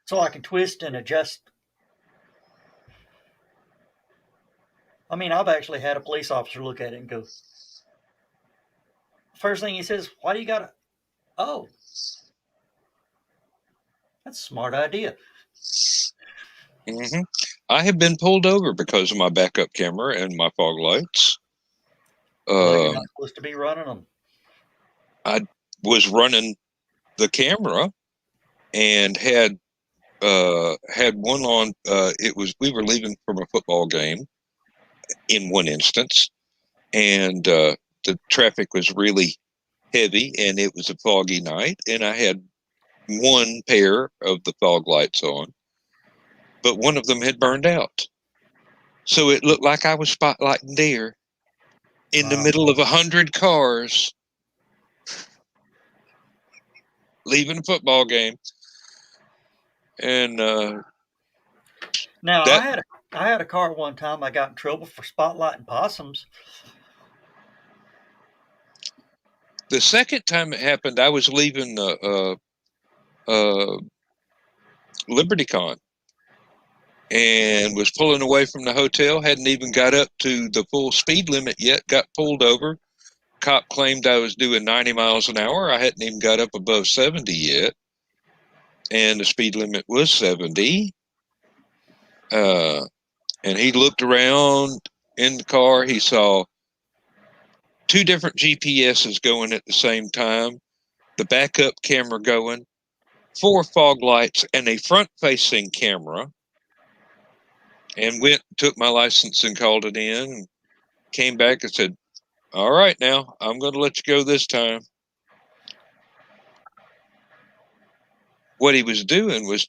so I can twist and adjust. I mean, I've actually had a police officer look at it and go, first thing he says, "Why do you got to?" Oh, That's a smart idea. Hmm. I have been pulled over because of my backup camera and my fog lights. Well, you're not supposed to be running them. I was running the camera and had one on. We were leaving from a football game in one instance, and the traffic was really heavy, and it was a foggy night, and I had one pair of the fog lights on, but one of them had burned out. So it looked like I was spotlighting deer in the middle of 100 cars leaving a football game. And Now, that I had a car one time. I got in trouble for spotlighting possums. the second time it happened, I was leaving LibertyCon and was pulling away from the hotel. Hadn't even got up to the full speed limit yet. Got pulled over. Cop claimed I was doing 90 miles an hour. I hadn't even got up above 70 yet, and the speed limit was 70. And he looked around in the car. He saw two different GPSs going at the same time, the backup camera going, 4 fog lights, and a front-facing camera. And took my license and called it in. And came back and said, "All right, now I'm going to let you go this time." What he was doing was,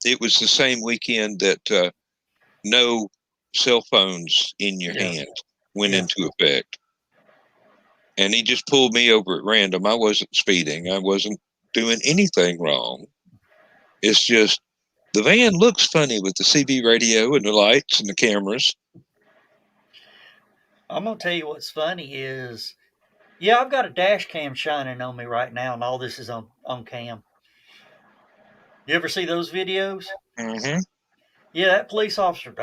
it was the same weekend that no cell phones in your hand went into effect. And he just pulled me over at random. I wasn't speeding. I wasn't doing anything wrong. It's just the van looks funny with the CB radio and the lights and the cameras. I'm going to tell you what's funny is, yeah, I've got a dash cam shining on me right now, and all this is on cam. You ever see those videos? Mm-hmm. Yeah, that police officer.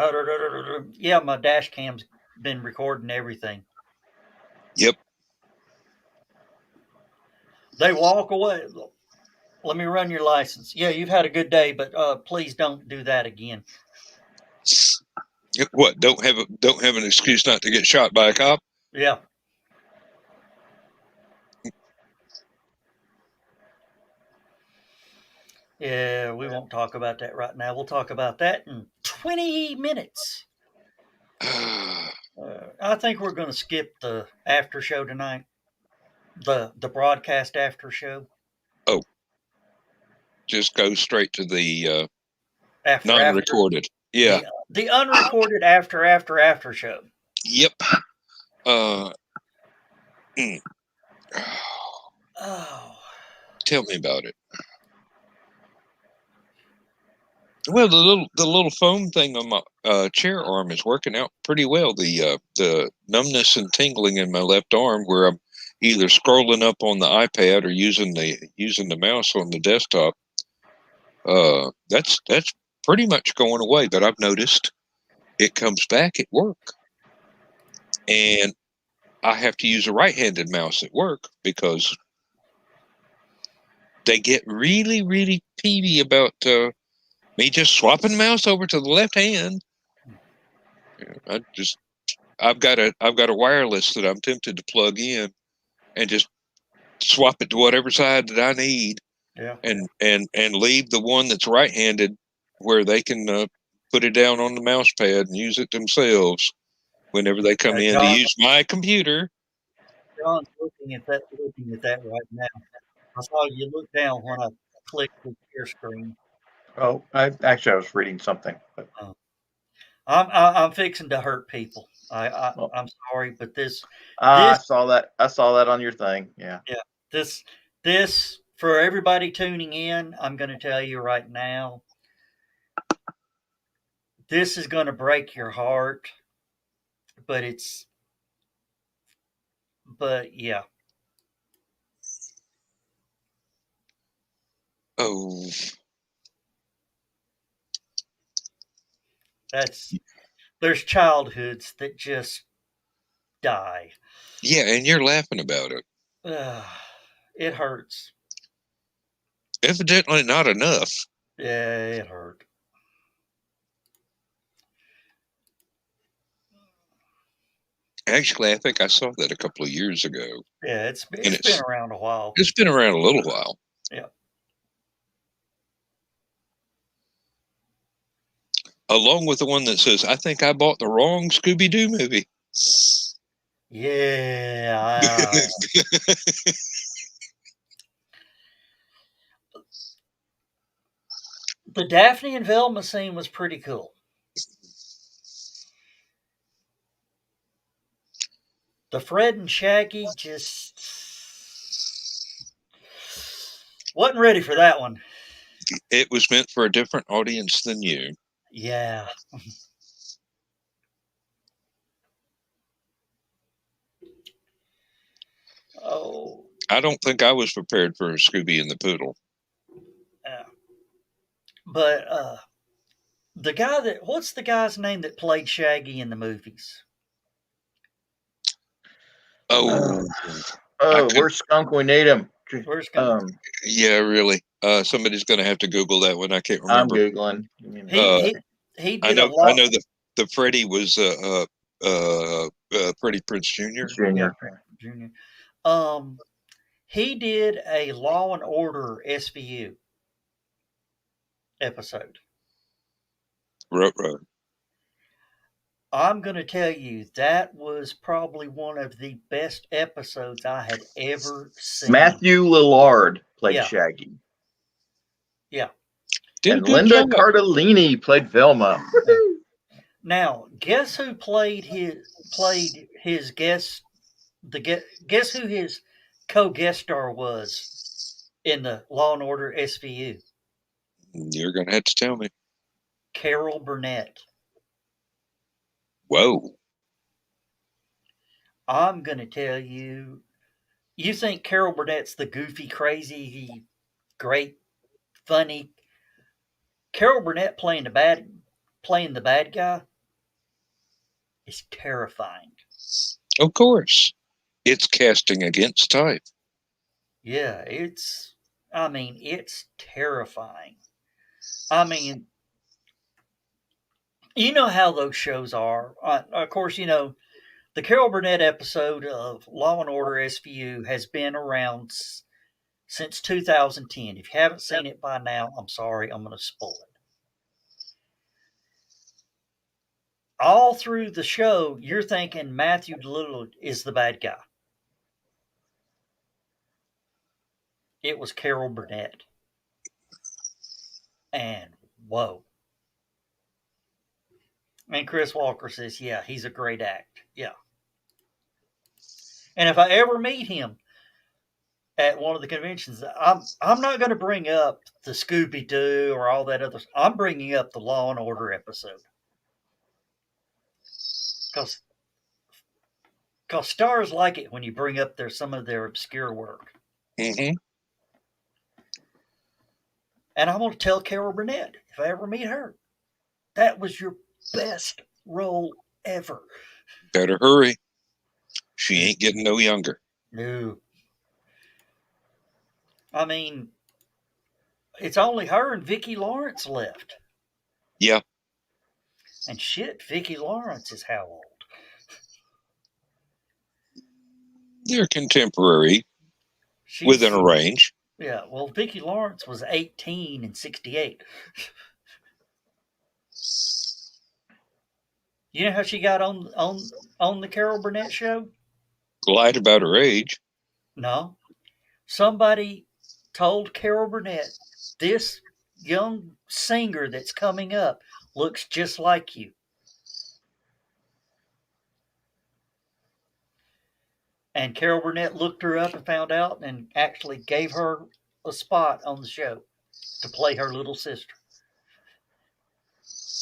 Yeah, my dash cam's been recording everything. Yep. They walk away. Let me run your license. Yeah, you've had a good day, but please don't do that again. What? Don't have an excuse not to get shot by a cop? Yeah. Yeah, we won't talk about that right now. We'll talk about that in 20 minutes. I think we're going to skip the after show tonight. The broadcast after show. Oh, just go straight to the non-recorded. Yeah. The unrecorded after show. Yep. Oh. Tell me about it. Well, the little foam thing on my chair arm is working out pretty well. The numbness and tingling in my left arm, where I'm either scrolling up on the iPad or using the mouse on the desktop, that's pretty much going away. But I've noticed it comes back at work, and I have to use a right-handed mouse at work because they get really, really peevy about me just swapping the mouse over to the left hand. I've got a wireless that I'm tempted to plug in and just swap it to whatever side that I need. Yeah. And leave the one that's right-handed where they can put it down on the mouse pad and use it themselves whenever they come in to use my computer. John's looking at that right now. I saw you look down when I clicked the share screen. Oh, I was reading something. But I'm fixing to hurt people. I'm sorry, but I saw that. I saw that on your thing. Yeah. Yeah. This for everybody tuning in, I'm going to tell you right now. This is going to break your heart, but yeah. Oh. There's childhoods that just die. Yeah, and you're laughing about it. It hurts. Evidently not enough. Yeah, it hurt. Actually, I think I saw that a couple of years ago. Yeah, it's been around a while. It's been around a little while. Yeah. Along with the one that says, I think I bought the wrong Scooby-Doo movie. Yeah. The Daphne and Velma scene was pretty cool. The Fred and Shaggy just wasn't ready for that one. It was meant for a different audience than you. Yeah. Oh. I don't think I was prepared for Scooby and the Poodle. Yeah. But the guy what's the guy's name that played Shaggy in the movies? Where's Skunk? We need him. Where's Skunk? Yeah, really. Somebody's going to have to Google that one. I can't I'm remember. Googling. He did I a lot. I know the Freddie was Freddie Prinze Jr. Junior. He did a Law and Order SVU episode. Right. I'm going to tell you, that was probably one of the best episodes I had ever seen. Matthew Lillard played Shaggy. Yeah. And Linda Cardellini played Velma. Now, guess who played his guest? Guess who his co-guest star was in the Law and Order SVU? You're going to have to tell me. Carol Burnett. Whoa. I'm going to tell you, you think Carol Burnett's the goofy, crazy, great, funny. Carol Burnett playing the bad guy is terrifying. Of course. It's casting against type. Yeah, it's terrifying. I mean, you know how those shows are. Of course, you know, the Carol Burnett episode of Law and Order SVU has been around since 2010. If you haven't seen it by now, I'm sorry, I'm going to spoil it. All through the show, you're thinking Matthew Lillard is the bad guy. It was Carol Burnett. And whoa. And Chris Walker says, yeah, he's a great act. Yeah. And if I ever meet him at one of the conventions, I'm not going to bring up the Scooby-Doo or all that other stuff. I'm bringing up the Law and Order episode. Because stars like it when you bring up some of their obscure work. Mm-hmm. And I'm going to tell Carol Burnett, if I ever meet her, that was your best role ever. Better hurry. She ain't getting no younger. No. I mean, it's only her and Vicki Lawrence left. Yeah. And shit, Vicki Lawrence is how old? They're contemporary, within a range. Yeah, well, Vicki Lawrence was 18 in 68. You know how she got on the Carol Burnett show? Lied about her age. No. Somebody told Carol Burnett, this young singer that's coming up looks just like you. And Carol Burnett looked her up and found out and actually gave her a spot on the show to play her little sister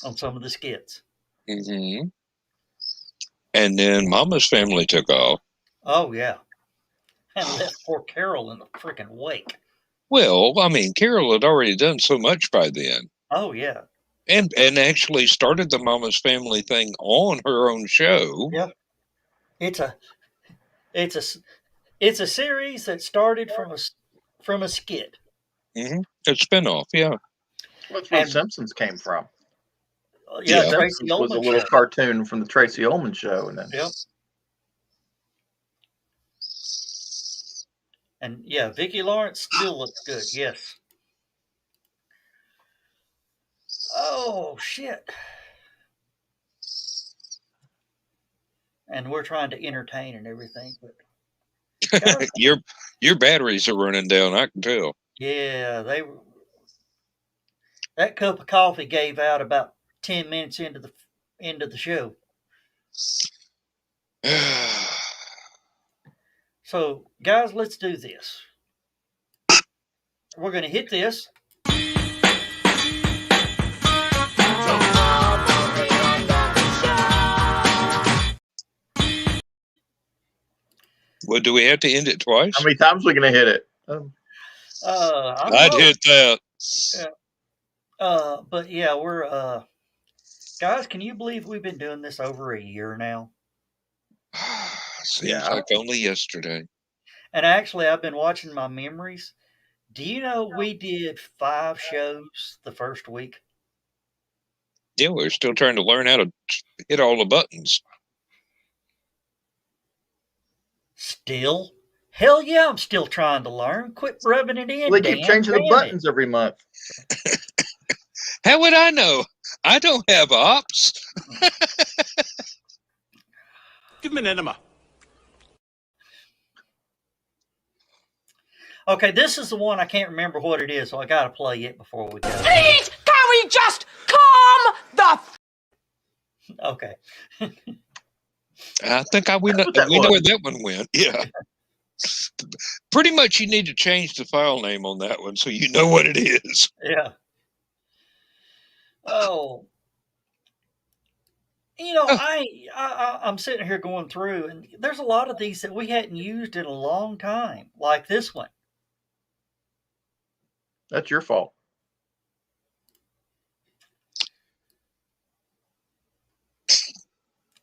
on some of the skits. Mm-hmm. And then Mama's Family took off. Oh, yeah. And left poor Carol in the freaking wake. Well, I mean, Carol had already done so much by then. Oh, yeah. And actually started the Mama's Family thing on her own show. Yeah. It's a series that started from a skit. Mm-hmm. A spinoff, yeah. That's where And- the Simpsons came from. Yeah, Yeah. Tracy Simpsons was a Ullman little show. cartoon from the Tracy Ullman show, and then Yep. And yeah, Vicki Lawrence still looks good. Yes. Oh shit. And we're trying to entertain and everything, but guys, Your batteries are running down. I can tell. yeah, that cup of coffee gave out about 10 minutes into the show. So, guys, let's do this. We're going to hit this. Well, do we have to end it twice? how many times are we going to hit it? I'd hit that. But yeah, we're guys. Can you believe we've been doing this over a year now? Seems like only yesterday. And actually, I've been watching my memories. Do you know we did 5 shows the first week? Yeah, we're still trying to learn how to hit all the buttons. Still? Hell yeah, I'm still trying to learn. Quit rubbing it in. Well, they keep Dan. changing the Damn buttons every month. How would I know? I don't have ops. Give him an enema. Okay, this is the one I can't remember what it is, so I got to play it before we go. Please, can we just calm the Okay. I think we know where that one went. Yeah. Pretty much you need to change the file name on that one so you know what it is. Yeah. Oh. You know, I'm sitting here going through, and there's a lot of these that we hadn't used in a long time, like this one. That's your fault.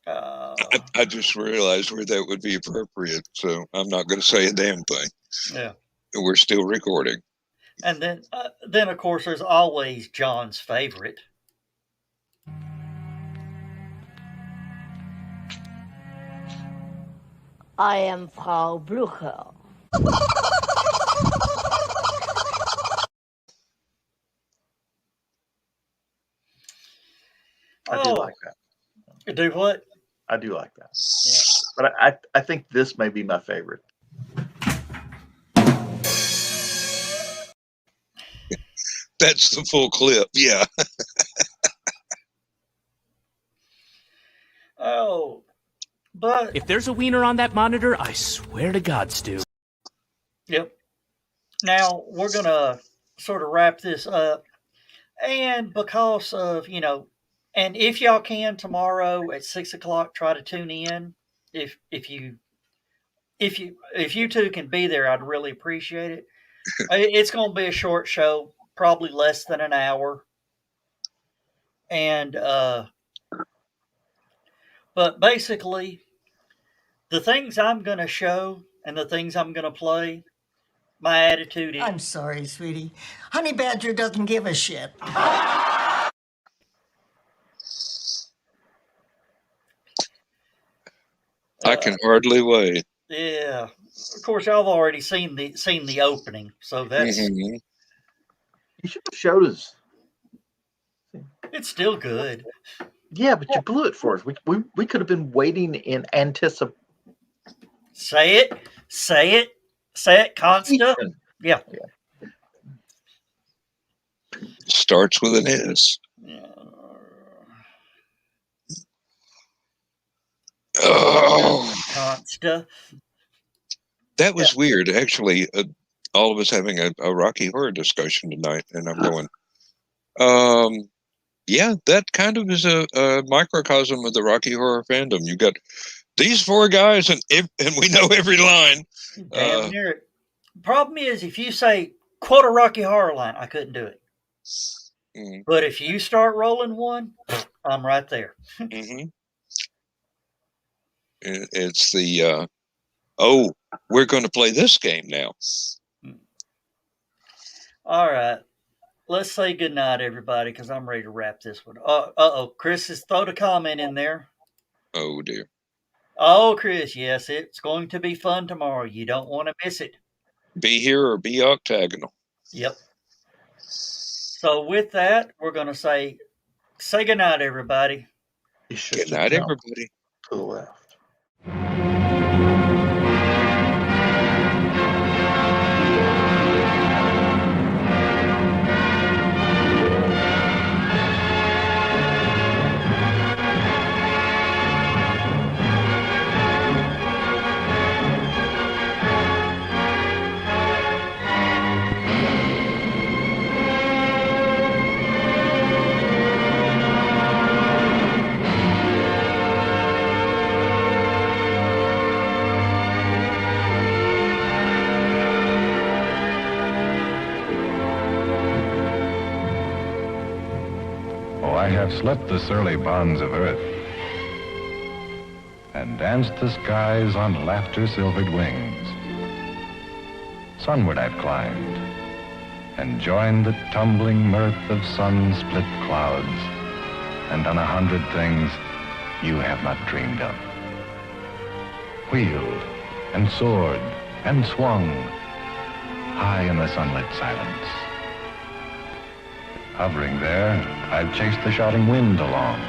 I just realized where that would be appropriate, so I'm not going to say a damn thing. Yeah. We're still recording. And then of course, there's always John's favorite. I am Frau Blucher. I do like that. Do what? I do like that. Yeah. But I think this may be my favorite. That's the full clip. Yeah. Oh, but If there's a wiener on that monitor, I swear to God, Stu. yep. Now we're gonna sort of wrap this up, and because of and if y'all can tomorrow at 6:00, try to tune in. If you two can be there, I'd really appreciate it. It's going to be a short show, probably less than an hour, and but basically, the things I'm going to show and the things I'm going to play, my attitude is. I'm sorry, sweetie. Honey Badger doesn't give a shit. I can hardly wait. Yeah, of course, I've already seen the opening, so that's Mhm. You should have showed us. it's still good. Yeah, but you blew it for us. We could have been waiting in anticipation. Say it, Consta. Yeah. Starts with an S. Oh, Consta. that was weird. Actually, all of us having a Rocky Horror discussion tonight, and I'm going, yeah, that kind of is a microcosm of the Rocky Horror fandom. You got these 4 guys, and we know every line. Damn near it. Problem is, if you say quote a Rocky Horror line, I couldn't do it. Mm. But if you start rolling one, I'm right there. Mm-hmm. It's the we're going to play this game now. All right, let's say goodnight, everybody, because I'm ready to wrap this one. Uh-oh, Chris has thrown a comment in there. Oh dear. Oh, Chris, yes, it's going to be fun tomorrow. You don't want to miss it. Be here or be octagonal. Yep. So with that, we're going to say goodnight, everybody. Good night, everybody. To the left. I have slept the surly bonds of earth and danced the skies on laughter-silvered wings. Sunward I've climbed and joined the tumbling mirth of sun-split clouds and done 100 things you have not dreamed of. Wheeled and soared and swung high in the sunlit silence. Hovering there, I've chased the shouting wind along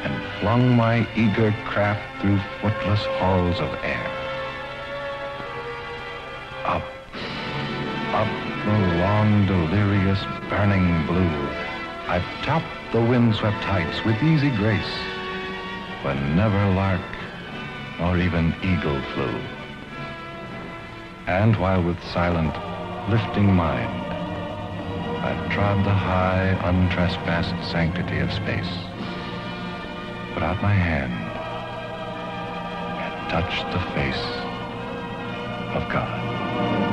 and flung my eager craft through footless halls of air. Up, up the long, delirious, burning blue, I've topped the windswept heights with easy grace, when never lark nor even eagle flew. And while with silent, lifting mind, I've trod the high, untrespassed sanctity of space, put out my hand, and touched the face of God.